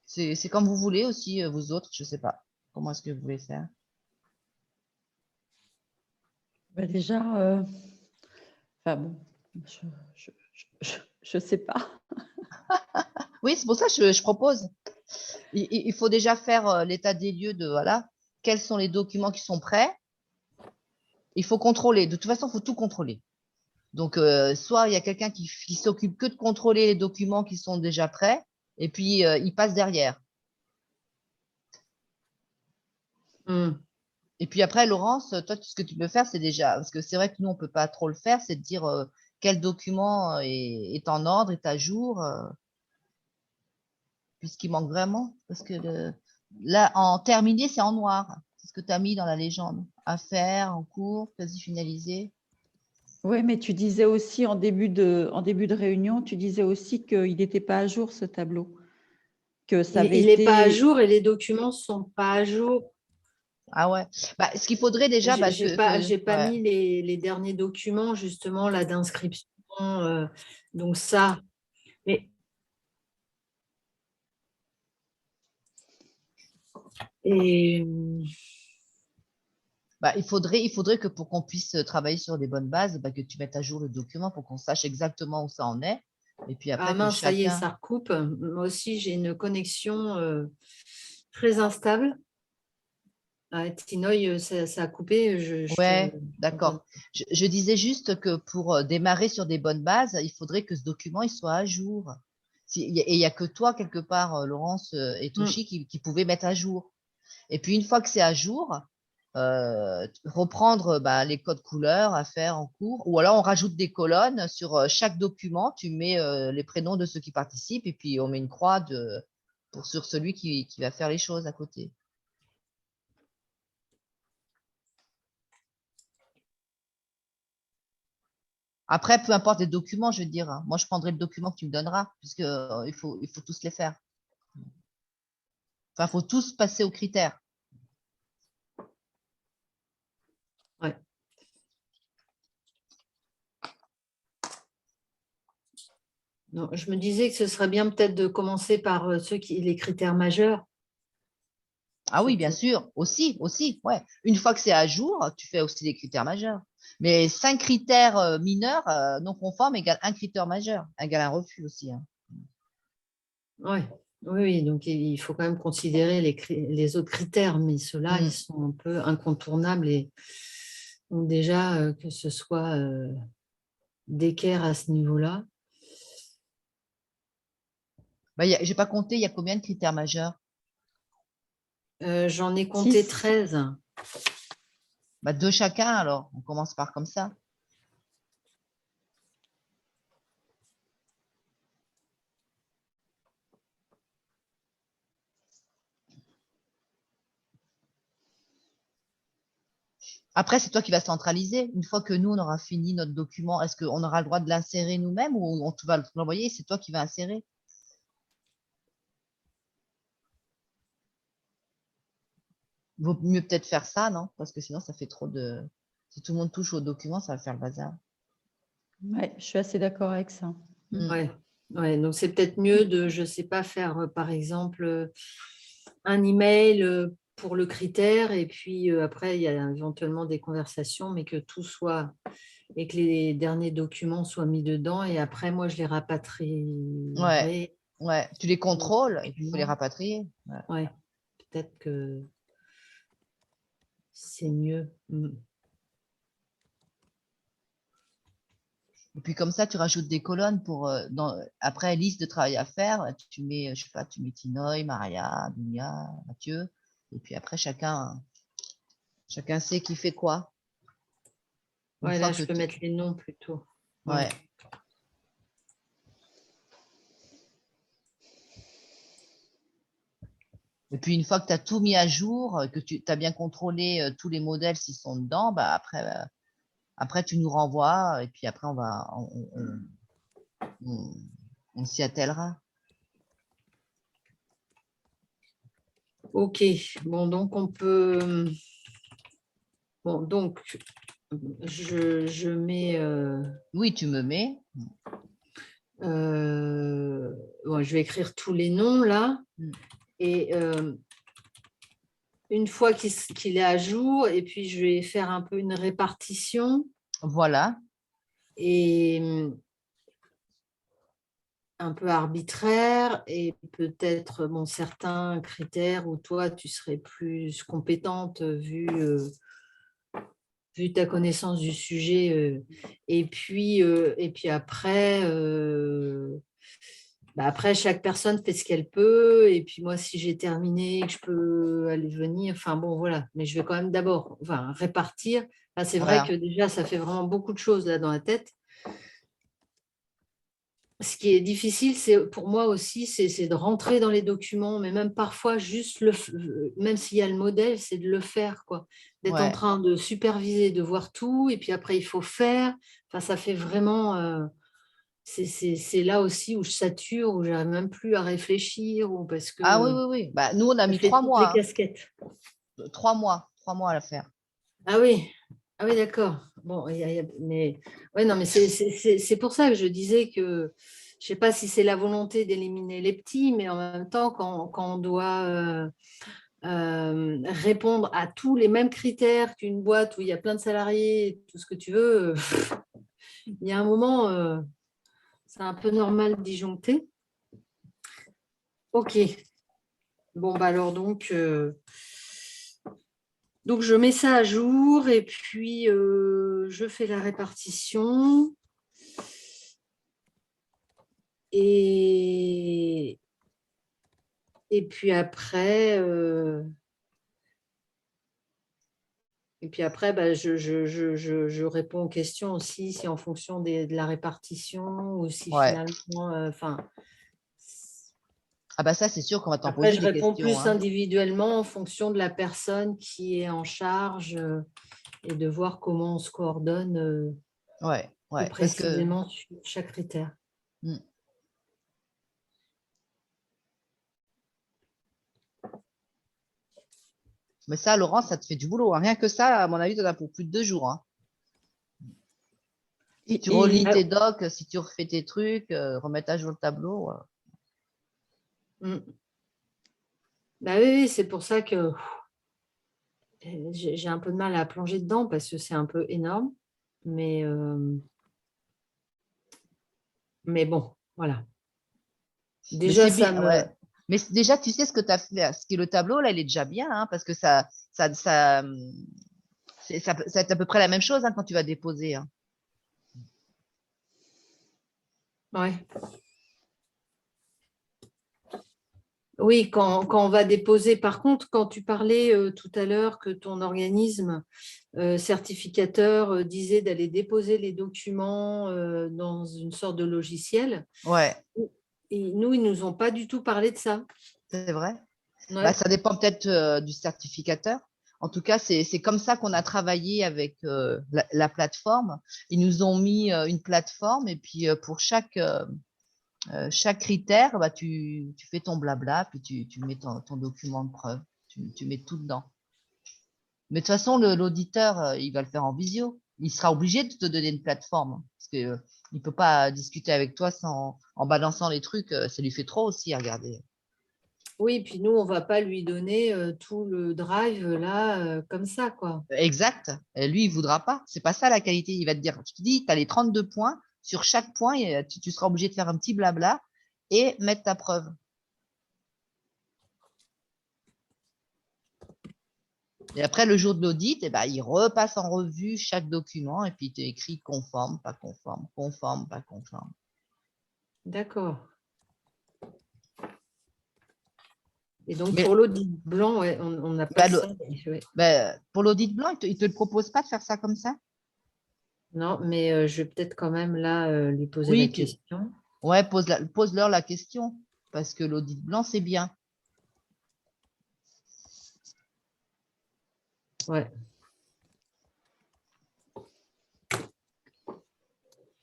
C'est comme vous voulez aussi, vous autres. Je sais pas. Comment est-ce que vous voulez faire? Bah déjà, enfin bon, je Je sais pas. Oui, c'est pour ça que je propose. Il faut déjà faire l'état des lieux de, voilà, quels sont les documents qui sont prêts. Il faut contrôler. De toute façon, il faut tout contrôler. Donc, soit il y a quelqu'un qui s'occupe que de contrôler les documents qui sont déjà prêts, et puis il passe derrière. Hmm. Et puis après, Laurence, toi, tout ce que tu peux faire, c'est déjà, parce que c'est vrai que nous, on peut pas trop le faire, c'est de dire quel document est en ordre, est à jour, puisqu'il manque vraiment. Parce que là, en terminé, c'est en noir. C'est ce que tu as mis dans la légende. À faire, en cours, quasi finalisé. Oui, mais tu disais aussi en début de réunion, tu disais aussi qu'il n'était pas à jour ce tableau, que ça avait Il n'est pas à été. jour et les documents ne sont pas à jour. Ah ouais. Bah, ce qu'il faudrait déjà, bah, J'ai pas ouais. mis les derniers documents, justement, là, d'inscription. Donc ça, mais et Bah, il faudrait que pour qu'on puisse travailler sur des bonnes bases, bah, que tu mettes à jour le document pour qu'on sache exactement où ça en est. Et puis ah après, que mince, ça y est, chacun. ça recoupe. Moi aussi, j'ai une connexion très instable. Ah, Tinoï, ça a coupé. Je te Ouais, comprends. d'accord. Je disais juste que pour démarrer sur des bonnes bases, il faudrait que ce document il soit à jour. Et il n'y a que toi, quelque part, Laurence et Hmm. Toshi, qui pouvaient mettre à jour. Et puis, une fois que c'est à jour, reprendre bah, les codes couleurs à faire en cours. Ou alors, on rajoute des colonnes sur chaque document. Tu mets les prénoms de ceux qui participent et puis on met une croix sur celui qui va faire les choses à côté. Après, peu importe les documents, je veux dire, hein. Moi, je prendrai le document que tu me donneras, puisque il faut tous les faire. Enfin, il faut tous passer aux critères. Ouais. Non, je me disais que ce serait bien peut-être de commencer par les critères majeurs, Ah oui, bien surtout. sûr, aussi, ouais. Une fois que c'est à jour, tu fais aussi des critères majeurs. Mais 5 critères mineurs non conformes égale un critère majeur, égale un refus aussi, hein. Ouais. Oui, oui, donc il faut quand même considérer les autres critères, mais ceux-là, ils Mm. sont un peu incontournables et donc déjà que ce soit d'équerre à ce niveau-là. Bah, j'ai pas compté, il y a combien de critères majeurs? J'en ai compté 6. 13. Bah, deux chacun, alors. On commence par comme ça. Après, c'est toi qui vas centraliser. Une fois que nous, on aura fini notre document, est-ce qu'on aura le droit de l'insérer nous-mêmes ou on te va l'envoyer? C'est toi qui vas insérer. Vaut mieux peut-être faire ça, non? Parce que sinon, ça fait trop de. Si tout le monde touche au document, ça va faire le bazar. Ouais, je suis assez d'accord avec ça. Mm. Ouais. Ouais, donc c'est peut-être mieux de, je ne sais pas, faire par exemple un email pour le critère et puis après, il y a éventuellement des conversations, mais que tout soit et que les derniers documents soient mis dedans et après, moi, je les Ouais, rapatrierai. ouais. Tu les Dans le contrôles et puis il faut les document. rapatrier. Ouais. Ouais, peut-être que c'est mieux. Et puis comme ça, tu rajoutes des colonnes pour après liste de travail à faire. Tu mets, je sais pas, tu mets Tinoï, Maria, Dunia, Mathieu. Et puis après, chacun sait qui fait quoi. Une Ouais, fois là, que je peux mettre les noms plutôt. Ouais. ouais. Et puis une fois que tu as tout mis à jour, que tu as bien contrôlé tous les modèles s'ils sont dedans, bah après tu nous renvoies et puis après on- on s'y attellera. Ok, bon, donc on peut. Bon, donc je mets. Oui, tu me mets. Bon, je vais écrire tous les noms là. Mm. Et une fois qu'il est à jour, et puis je vais faire un peu une répartition. Voilà. Et un peu arbitraire et peut-être bon, certains critères où toi, tu serais plus compétente vu ta connaissance du sujet. Et puis après, après, chaque personne fait ce qu'elle peut. Et puis moi, si j'ai terminé, que je peux aller venir, enfin bon, voilà. Mais je vais quand même d'abord répartir. Enfin, c'est vrai que Voilà. déjà, ça fait vraiment beaucoup de choses là dans la tête. Ce qui est difficile, c'est pour moi aussi, c'est de rentrer dans les documents, mais même parfois, juste même s'il y a le modèle, c'est de le faire, quoi. D'être en Ouais. train de superviser, de voir tout, et puis après, il faut faire. Enfin, ça fait vraiment. C'est là aussi où je sature, où j'arrive même plus à réfléchir, ou parce Ah oui, que oui, oui. Bah, nous, on a ça mis fait trois toutes les mois. casquettes. 3 mois à la faire. Ah oui, ah oui, d'accord. Bon, mais ouais, non, mais c'est pour ça que je disais que je sais pas si c'est la volonté d'éliminer les petits, mais en même temps, quand on doit répondre à tous les mêmes critères qu'une boîte où il y a plein de salariés, tout ce que tu veux, il y a un moment, c'est un peu normal disjoncter. Ok. Bon, bah alors donc je mets ça à jour et puis je fais la répartition. Et, et puis après, je réponds aux questions aussi, si en fonction de la répartition ou si Ouais. finalement, Ah bah ça, c'est sûr qu'on va t'en après, poser je des réponds questions, plus hein. individuellement en fonction de la personne qui est en charge et de voir comment on se coordonne Ouais, plus ouais. Parce que précisément sur chaque critère. hmm. Mais ça, Laurent, ça te fait du boulot, hein. Rien que ça, à mon avis, tu en as pour plus de 2 jours, hein. Si tu relis Et tes docs, si tu refais tes trucs, remettre à jour le tableau. Mm. Bah oui, oui, c'est pour ça que j'ai un peu de mal à plonger dedans parce que c'est un peu énorme. Mais, mais bon, voilà. Mais Déjà, c'est ça bien, ouais. me. Mais déjà, tu sais ce que tu as fait, ce qui est le tableau, là, il est déjà bien, hein, parce que ça, c'est à peu près la même chose, hein, quand tu vas déposer, hein. Ouais. Oui, quand on va déposer. Par contre, quand tu parlais tout à l'heure que ton organisme certificateur disait d'aller déposer les documents dans une sorte de logiciel, Ouais, et nous, ils nous ont pas du tout parlé de ça. c'est vrai. Bah, Ouais. ça dépend peut-être du certificateur. En tout cas, c'est comme ça qu'on a travaillé avec la plateforme. Ils nous ont mis une plateforme et puis pour chaque critère, bah, tu fais ton blabla, puis tu mets ton document de preuve. Tu mets tout dedans. Mais de toute façon, l'auditeur, il va le faire en visio. Il sera obligé de te donner une plateforme, hein, parce que il peut pas discuter avec toi en balançant les trucs. Ça lui fait trop aussi à regarder. Oui, puis nous, on va pas lui donner tout le drive là, comme ça, quoi. Exact. Et lui, il voudra pas. C'est pas ça la qualité. Il va te dire, je te dis, tu as les 32 points. Sur chaque point, tu seras obligé de faire un petit blabla et mettre ta preuve. Et après, le jour de l'audit, eh ben, il repasse en revue chaque document et puis il t'écrit conforme, pas conforme, conforme, pas conforme. D'accord. Et donc, Mais pour l'audit blanc, ouais, on n'a pas bah, ça. Ouais. pour l'audit blanc, il te le propose pas de faire ça comme ça? Non, mais je vais peut-être quand même là lui poser la Oui, question. ouais, pose-leur la question parce que l'audit blanc, c'est bien. Ouais.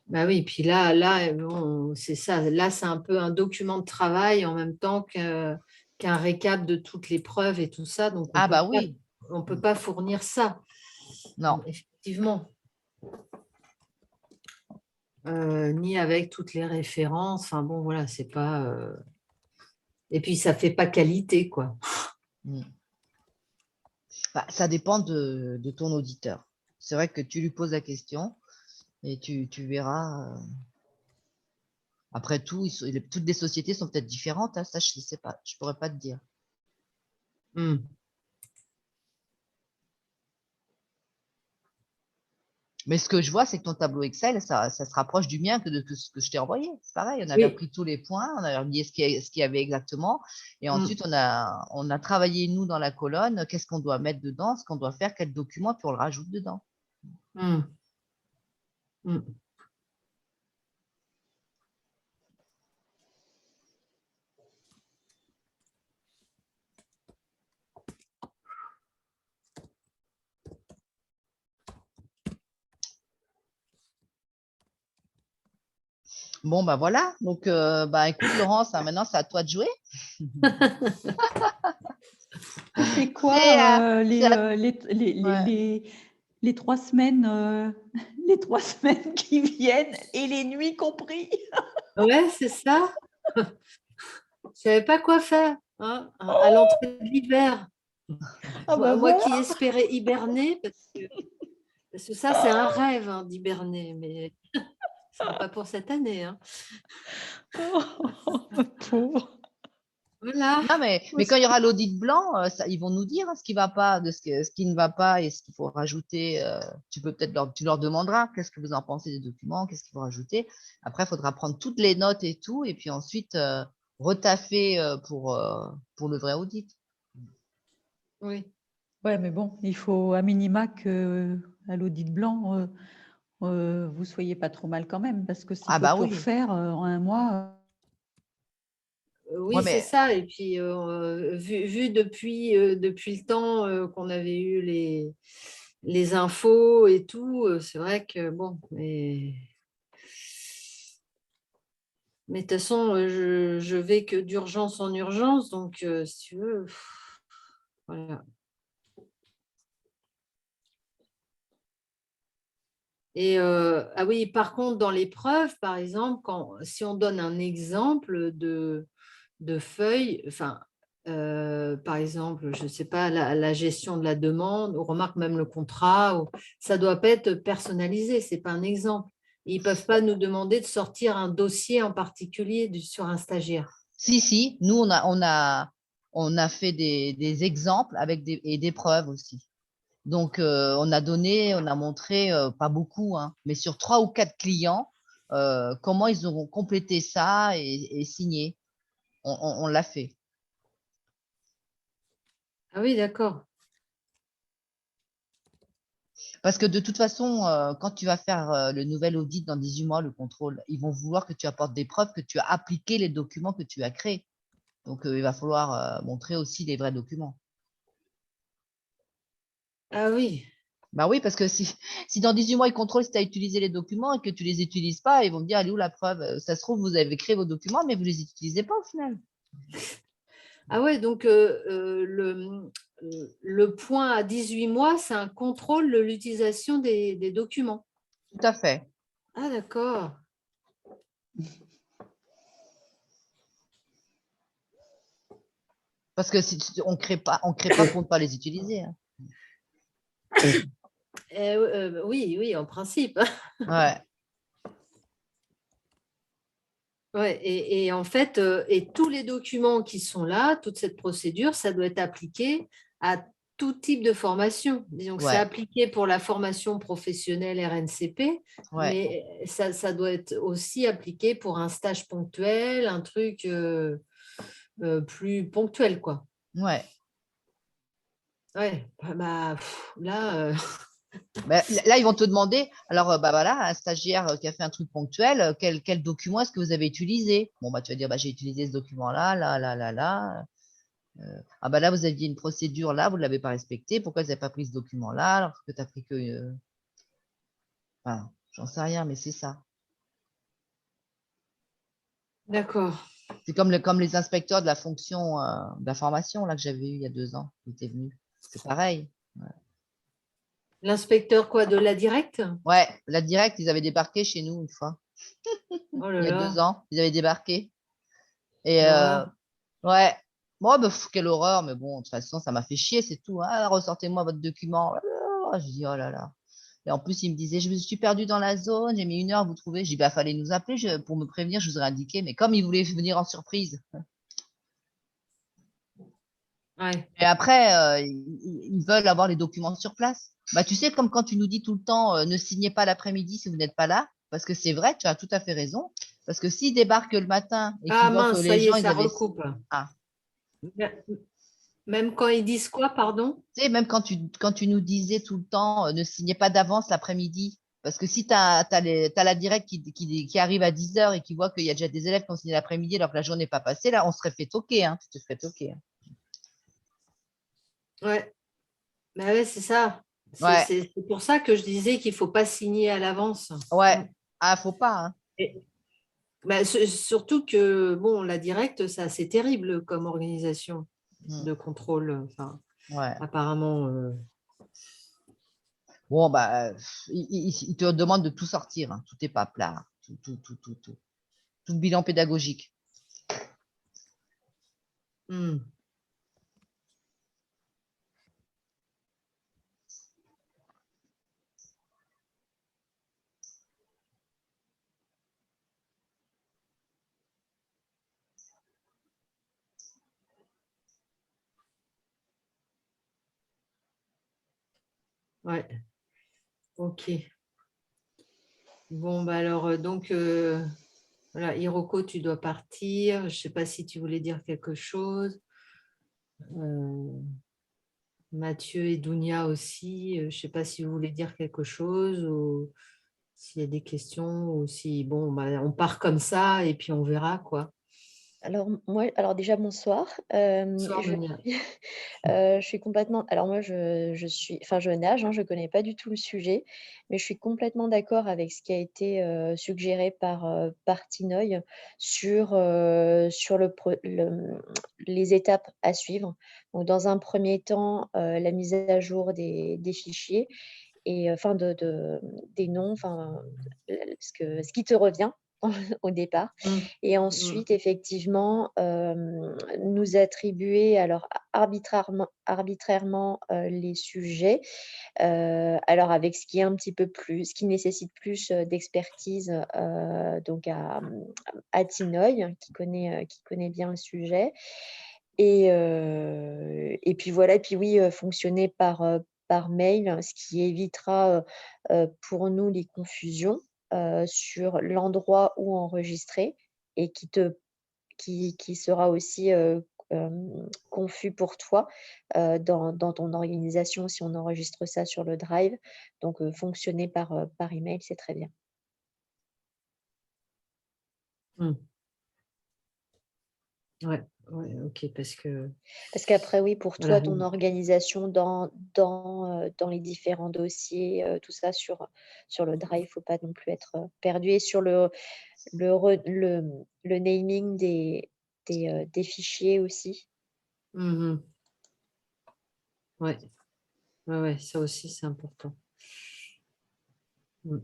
Bah oui, puis là, bon, c'est ça. Là, c'est un peu un document de travail en même temps qu'un récap de toutes les preuves et tout ça. Donc, Ah bah oui. on peut pas fournir ça, Non. effectivement. Ni avec toutes les références. Enfin bon, voilà, c'est pas. Et puis, ça fait pas qualité, quoi. Mm. Bah, ça dépend de ton auditeur. C'est vrai que tu lui poses la question et tu verras. Après tout, toutes les sociétés sont peut-être différentes, hein, ça, je ne sais pas, je ne pourrais pas te dire. Hmm. Mais ce que je vois, c'est que ton tableau Excel, ça se rapproche du mien que de ce que je t'ai envoyé. C'est pareil, on avait Oui. pris tous les points, on avait mis ce qu'il y avait exactement. Et Hmm. ensuite, on a travaillé, nous, dans la colonne, qu'est-ce qu'on doit mettre dedans, ce qu'on doit faire, quel document, puis on le rajoute dedans. Hmm. Hmm. Bon, bah voilà. Donc, bah écoute, Laurence, hein, maintenant, c'est à toi de jouer. C'est C'est à- quoi c'est à- ouais. les 3 semaines, les 3 semaines qui viennent et les nuits compris? Ouais, c'est ça. Je ne savais pas quoi faire hein, à l'entrée de l'hiver. Ah bah Moi voilà. qui espérais hiberner, parce que ça, c'est un rêve hein, d'hiberner, mais ce ne sera pas pour cette année. Hein. Oh, pauvre. Voilà. Non, mais quand il y aura l'audit blanc, ils vont nous dire hein, ce qui va pas, ce qui ne va pas et ce qu'il faut rajouter. Tu peux peut-être tu leur demanderas qu'est-ce que vous en pensez des documents, qu'est-ce qu'il faut rajouter. Après, il faudra prendre toutes les notes et tout, et puis ensuite retaffer pour le vrai audit. Oui. Ouais, mais bon, il faut à minima que à l'audit blanc, vous soyez pas trop mal quand même, parce que s'il Ah faut bah tout oui. refaire en un mois. Ouais, Oui, c'est mais ça. Et puis, vu depuis le temps qu'on avait eu les infos et tout, c'est vrai que bon, mais de toute façon, je vais que d'urgence en urgence. Donc, si tu veux, voilà. Et ah oui, par contre, dans l'épreuve, par exemple, si on donne un exemple de feuille, enfin, par exemple, je ne sais pas, la gestion de la demande, ou remarque même le contrat, ça ne doit pas être personnalisé, ce n'est pas un exemple. Ils ne peuvent pas nous demander de sortir un dossier en particulier sur un stagiaire. si, nous on a fait des exemples et des preuves aussi. Donc, on a montré, pas beaucoup, hein, mais sur 3 ou 4 clients, comment ils auront complété ça et signé. On l'a fait. Ah oui, d'accord. Parce que de toute façon, quand tu vas faire le nouvel audit dans 18 mois, le contrôle, ils vont vouloir que tu apportes des preuves que tu as appliqué les documents que tu as créés. Donc, il va falloir montrer aussi les vrais documents. Ah oui. Bah oui, parce que si dans 18 mois, ils contrôlent si tu as utilisé les documents et que tu les utilises pas, ils vont me dire, elle est où la preuve? Ça se trouve, vous avez créé vos documents, mais vous les utilisez pas au final. Ah ouais, donc le point à 18 mois, c'est un contrôle de l'utilisation des documents. Tout à fait. Ah d'accord. Parce que si on crée pas pour ne pas les utiliser, hein. Oui, oui, en principe. Ouais, Ouais, et en fait, et tous les documents qui sont là, toute cette procédure, ça doit être appliqué à tout type de formation. Disons que c'est ouais, appliqué pour la formation professionnelle RNCP, ouais, mais ça doit être aussi appliqué pour un stage ponctuel, un truc plus ponctuel, quoi. ouais. Ouais, là, Ben, là, ils vont te demander, alors, bah voilà, un stagiaire qui a fait un truc ponctuel, quel document est-ce que vous avez utilisé? Bon, bah, tu vas dire, bah, j'ai utilisé ce document-là, là, là, là, là. Ah, bah là, vous aviez une procédure là, vous ne l'avez pas respectée. Pourquoi vous n'avez pas pris ce document-là alors que tu as pris que. Enfin, j'en sais rien, mais c'est ça. d'accord. C'est comme les inspecteurs de la fonction de la formation là, que j'avais eu il y a 2 ans, qui étaient venus. C'est pareil. L'inspecteur, quoi, de la directe? Ouais, la directe, ils avaient débarqué chez nous une fois. Oh là Il y a là, 2 ans, ils avaient débarqué. Et l'horreur. ouais, moi, bah, quelle horreur, mais bon, de toute façon, ça m'a fait chier, c'est tout. Ah, ressortez-moi votre document. Je dis, oh là là. Et en plus, il me disait, je me suis perdu dans la zone, j'ai mis 1 heure à vous trouver. J'ai dit, bah, fallait nous appeler pour me prévenir, je vous aurais indiqué. Mais comme il voulait venir en surprise. Ouais. Et après, ils veulent avoir les documents sur place. Bah, tu sais, comme quand tu nous dis tout le temps, ne signez pas l'après-midi si vous n'êtes pas là, parce que c'est vrai, tu as tout à fait raison. Parce que s'ils débarquent le matin et Ah qu'ils voient que mince, ça les y est, gens, ils ça avaient... recoupe. Ah, Même quand ils disent quoi, pardon? tu sais, même quand tu nous disais tout le temps, ne signez pas d'avance l'après-midi. Parce que si tu as, la directe qui arrive à 10 heures et qui voit qu'il y a déjà des élèves qui ont signé l'après-midi alors que la journée n'est pas passée, là, on serait fait toquer. Hein, tu te ferais toquer. Hein. Ouais, bah ouais, c'est ça. Ouais, C'est pour ça que je disais qu'il ne faut pas signer à l'avance. ouais. Ah, faut pas. Hein. Et- bah, surtout que bon, la directe, c'est assez terrible comme organisation Mm. de contrôle. Enfin, Ouais. apparemment. Bon, bah, il te demande de tout sortir. Hein. Tout est pas plat. Tout. Tout le bilan pédagogique. Hmm. Ouais, ok. Bon, bah alors, donc, voilà, Hiroko, tu dois partir. Je ne sais pas si tu voulais dire quelque chose. Euh, Mathieu et Dounia aussi. Je ne sais pas si vous voulez dire quelque chose ou s'il y a des questions ou si, bon, bah, on part comme ça et puis on verra, quoi. Alors moi alors déjà bonsoir, Bonsoir, je Dounia. suis, je suis complètement alors moi je suis enfin je nage, hein, je connais pas du tout le sujet, mais je suis complètement d'accord avec ce qui a été, suggéré par Tinoï sur les étapes à suivre. Donc dans un premier temps, la mise à jour des fichiers et enfin des noms, enfin, ce qui te revient au départ. Mm, Et mm, ensuite, effectivement, nous attribuer alors arbitrairement, les sujets, alors avec ce qui nécessite plus, d'expertise, donc à Tinoï qui connaît bien le sujet et puis voilà et puis oui, fonctionner par mail, ce qui évitera, pour nous les confusions, sur l'endroit où enregistrer et qui sera aussi, confus pour toi, dans ton organisation si on enregistre ça sur le Drive. Donc, fonctionner par email, c'est très bien. mm. Ouais, ouais, ok, parce que Parce qu'après, oui, pour voilà. toi, ton organisation dans les différents dossiers, tout ça sur le Drive, il ne faut pas non plus être, perdu et sur le naming des fichiers aussi. Mhm. Ouais, ouais, ouais, ça aussi, c'est important. Mm.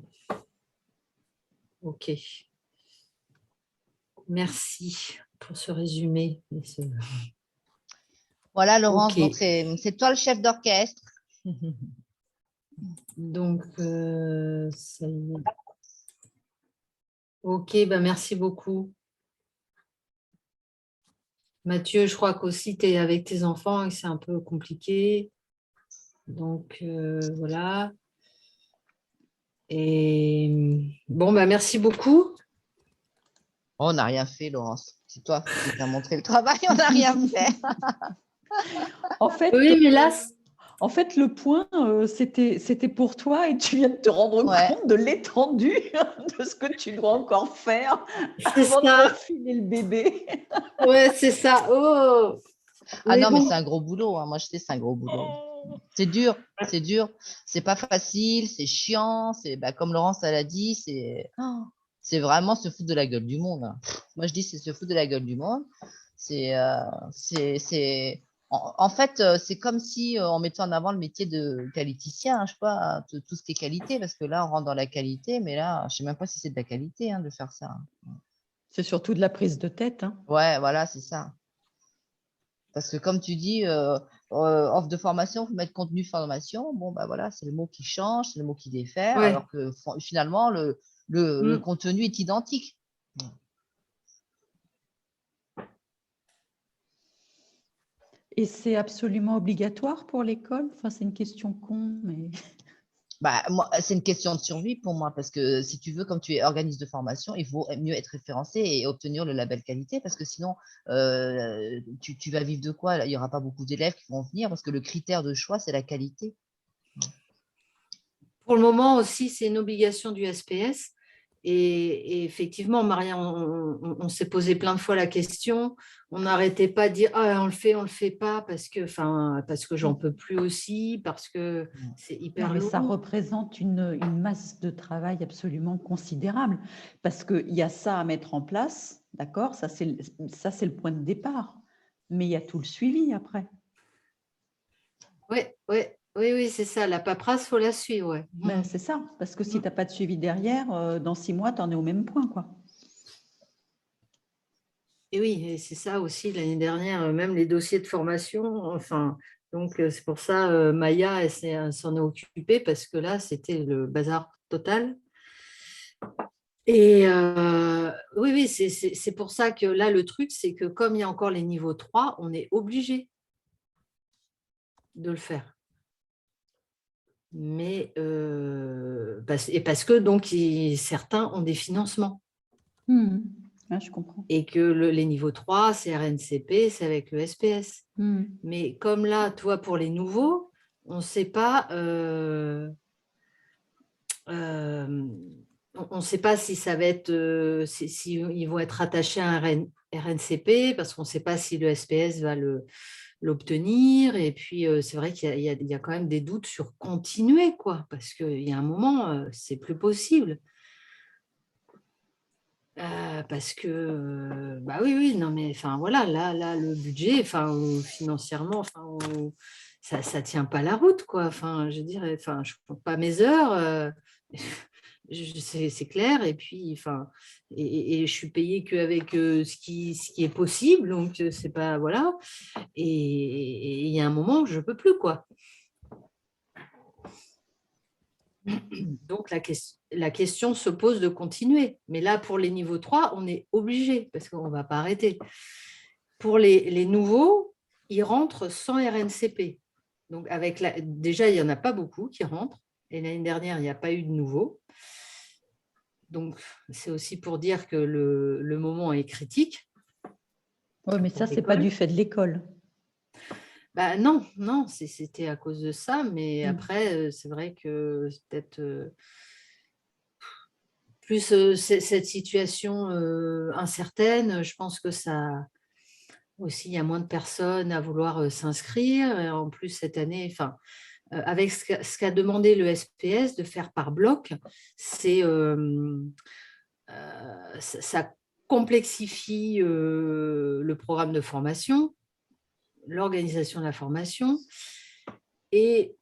Ok. Merci pour ce résumé. Voilà, Laurence, donc Ok. c'est toi le chef d'orchestre. Donc, ça y est. Ok, ben merci beaucoup. Mathieu, je crois qu'aussi tu es avec tes enfants et que c'est un peu compliqué. Donc, voilà. Et bon, ben merci beaucoup. On n'a rien fait, Laurence. C'est toi qui t'as montré le travail, on n'a rien fait. En fait, Oui, mais là, En fait, le point, c'était pour toi et tu viens de te rendre Ouais. compte de l'étendue de ce que tu dois encore faire c'est avant de ça. refiler le bébé. Ouais, c'est ça. Oh, Ah mais non, mais bon. c'est un gros boulot. Hein. Moi, je sais, c'est un gros boulot. C'est dur, c'est dur. C'est pas facile, c'est chiant. C'est bah, comme Laurence elle a dit, c'est vraiment se foutre de la gueule du monde. Hein. Moi, je dis c'est se foutre de la gueule du monde. C'est en fait c'est comme si on mettait en avant le métier de qualiticien, hein, je sais pas, tout ce qui est qualité, parce que là on rentre dans la qualité, mais là je sais même pas si c'est de la qualité hein, de faire ça. Hein. C'est surtout de la prise de tête. Hein. Ouais, voilà, c'est ça. Parce que comme tu dis, offre de formation, il faut mettre contenu formation. Bon, bah voilà, c'est le mot qui change, c'est le mot qui diffère, Ouais. alors que finalement, le Mm. contenu est identique. Et c'est absolument obligatoire pour l'école? Enfin, c'est une question con, mais… Bah, moi, c'est une question de survie pour moi, parce que si tu veux, comme tu es organisme de formation, il vaut mieux être référencé et obtenir le label qualité, parce que sinon, tu vas vivre de quoi? Il n'y aura pas beaucoup d'élèves qui vont venir, parce que le critère de choix, c'est la qualité. Pour le moment aussi, c'est une obligation du SPS. Et effectivement, Maria, on s'est posé plein de fois la question. On n'arrêtait pas de dire ah, on le fait pas parce que j'en peux plus aussi, parce que c'est Non, hyper mais ça lourd. représente une masse de travail absolument considérable parce qu'il y a ça à mettre en place, d'accord? Ça, c'est le point de départ. Mais il y a tout le suivi après. Oui, c'est ça. La paperasse, faut la suivre. Ouais. Ben, c'est ça, parce que si tu n'as pas de suivi derrière, dans 6 mois, tu en es au même point, quoi. Et oui, et c'est ça aussi l'année dernière, même les dossiers de formation. Enfin, donc c'est pour ça Maya, elle s'en est occupée parce que là, c'était le bazar total. Et oui, c'est pour ça que là, le truc, c'est que comme il y a encore les niveaux 3, on est obligé de le faire. Mais parce que donc certains ont des financements Ah, je comprends. et que les niveaux 3, c'est RNCP, c'est avec le SPS. Mais comme là, toi, pour les nouveaux, on ne sait pas. On ne sait pas si ça va être, si ils vont être attachés à un RNCP, parce qu'on ne sait pas si le SPS va l'obtenir. Et puis, c'est vrai qu'il y a quand même des doutes sur continuer, quoi, parce qu'il y a un moment, c'est plus possible. Parce que, bah oui, non, mais enfin voilà, là, le budget, enfin, financièrement, enfin, ça ne tient pas la route, quoi. Enfin, je dirais, enfin, je ne compte pas mes heures. C'est clair, et puis enfin, et je suis payée qu'avec ce qui est possible, donc c'est pas voilà, et il y a un moment où je peux plus, quoi. Donc la question se pose de continuer, mais là pour les niveaux 3, on est obligé parce qu'on ne va pas arrêter. Pour les nouveaux, ils rentrent sans RNCP, donc déjà il n'y en a pas beaucoup qui rentrent, et l'année dernière il n'y a pas eu de nouveaux. Donc, c'est aussi pour dire que le moment est critique. Oui, mais ça, ce n'est pas du fait de l'école. Bah non, c'était à cause de ça, mais après, c'est vrai que c'est peut-être plus cette situation incertaine. Je pense que ça aussi, il y a moins de personnes à vouloir s'inscrire. Et en plus, cette année, enfin, avec ce qu'a demandé le SPS de faire par bloc, c'est ça complexifie le programme de formation, l'organisation de la formation. Et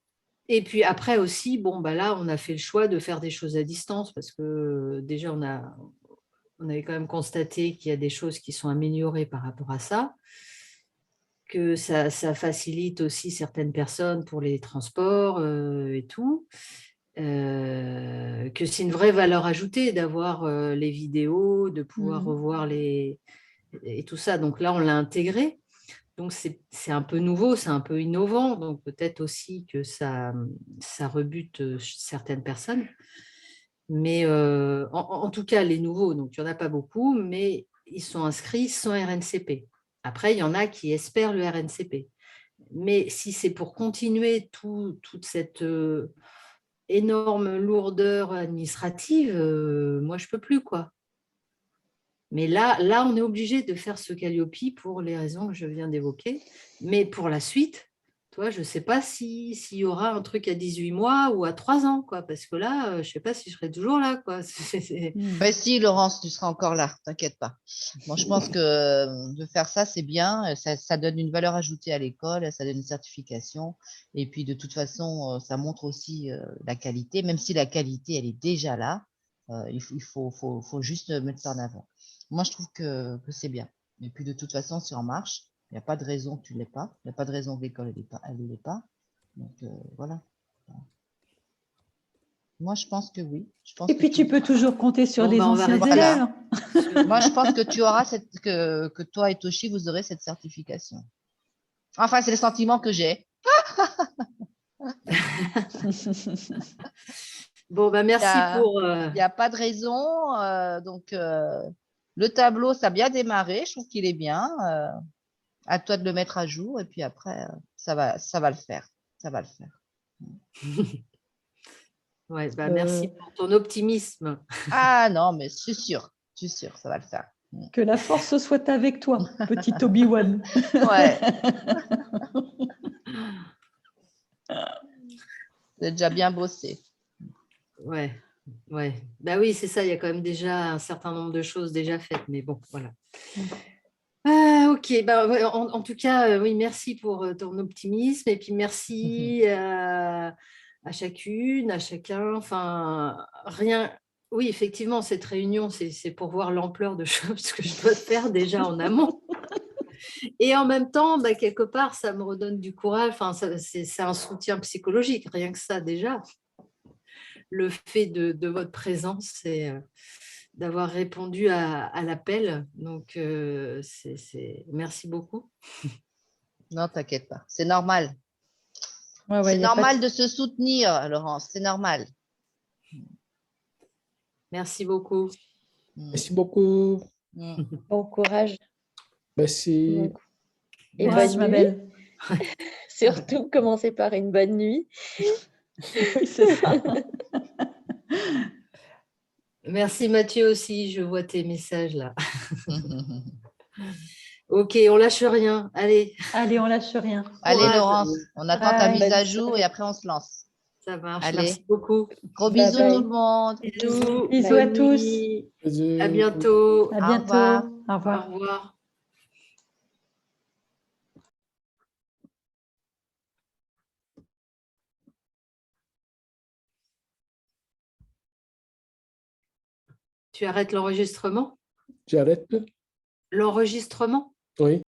puis après aussi, bon, bah là, on a fait le choix de faire des choses à distance parce que déjà, on avait quand même constaté qu'il y a des choses qui sont améliorées par rapport à ça, que ça facilite aussi certaines personnes pour les transports et tout. Que c'est une vraie valeur ajoutée d'avoir les vidéos, de pouvoir revoir et tout ça. Donc là, on l'a intégré. Donc c'est un peu nouveau, c'est un peu innovant. Donc peut-être aussi que ça rebute certaines personnes. Mais en tout cas, les nouveaux, donc il n'y en a pas beaucoup, mais ils sont inscrits sans RNCP. Après, il y en a qui espèrent le RNCP. Mais si c'est pour continuer toute cette énorme lourdeur administrative, moi, je ne peux plus, quoi. Mais là, on est obligé de faire ce Calliope pour les raisons que je viens d'évoquer. Mais pour la suite, toi, je ne sais pas s'il y aura un truc à 18 mois ou à 3 ans, quoi, parce que là, je ne sais pas si je serai toujours là, quoi. Ben si, Laurence, tu seras encore là, t'inquiète pas. Moi, je pense que de faire ça, c'est bien. Ça donne une valeur ajoutée à l'école, ça donne une certification. Et puis, de toute façon, ça montre aussi la qualité. Même si la qualité, elle est déjà là, faut juste mettre ça en avant. Moi, je trouve que c'est bien. Et puis, de toute façon, c'est en marche. Il n'y a pas de raison que tu ne l'aies pas. Il n'y a pas de raison que l'école elle ne l'ait pas. Donc, voilà. Moi, je pense que oui. Je pense Et puis, tu peux toujours compter sur Bon, les bah, on va anciens rester élèves. Moi, je pense que tu auras que toi et Toshi, vous aurez cette certification. Enfin, c'est le sentiment que j'ai. Bon, bah, merci pour… Il n'y a pas de raison. Donc, le tableau, ça a bien démarré. Je trouve qu'il est bien. À toi de le mettre à jour. Et puis après, ça va le faire. Ça va le faire. Ouais, bah, merci pour ton optimisme. Ah non, mais je suis sûre, ça va le faire. Que la force soit avec toi, petit Obi-Wan. Ouais. Vous avez déjà bien bossé. Ouais, ouais. Bah oui, c'est ça, il y a quand même déjà un certain nombre de choses déjà faites, mais bon, voilà. Ok, bah, ouais, en tout cas, oui, merci pour ton optimisme et puis merci à chacune, à chacun. Enfin, rien. Oui, effectivement, cette réunion, c'est pour voir l'ampleur de choses que je dois faire déjà en amont. Et en même temps, bah, quelque part, ça me redonne du courage. Enfin, c'est un soutien psychologique, rien que ça déjà. Le fait de votre présence, c'est d'avoir répondu à l'appel. Donc, merci beaucoup. Non, t'inquiète pas. C'est normal. Ouais, C'est y a pas normal de se soutenir, Laurence. C'est normal. Merci beaucoup. Merci beaucoup. Bon courage. Merci. Et Courage, bonne ma nuit. belle. Surtout, commencez par une bonne nuit. Oui, c'est ça. Merci Mathieu aussi, je vois tes messages là. Ok, on lâche rien. Allez, Allez, on lâche rien. Allez, courage. Laurence, on attend ta Bye. mise Bonne à jour soirée. et après on se lance. Ça marche. Allez. Merci beaucoup. Gros Bye bisous tout bye. le monde. Bisous. Bisous à Bonne tous. nuit. Bisous. À bientôt. À Au bientôt. revoir. Au Au revoir. revoir. Tu arrêtes l'enregistrement? J'arrête? L'enregistrement? Oui.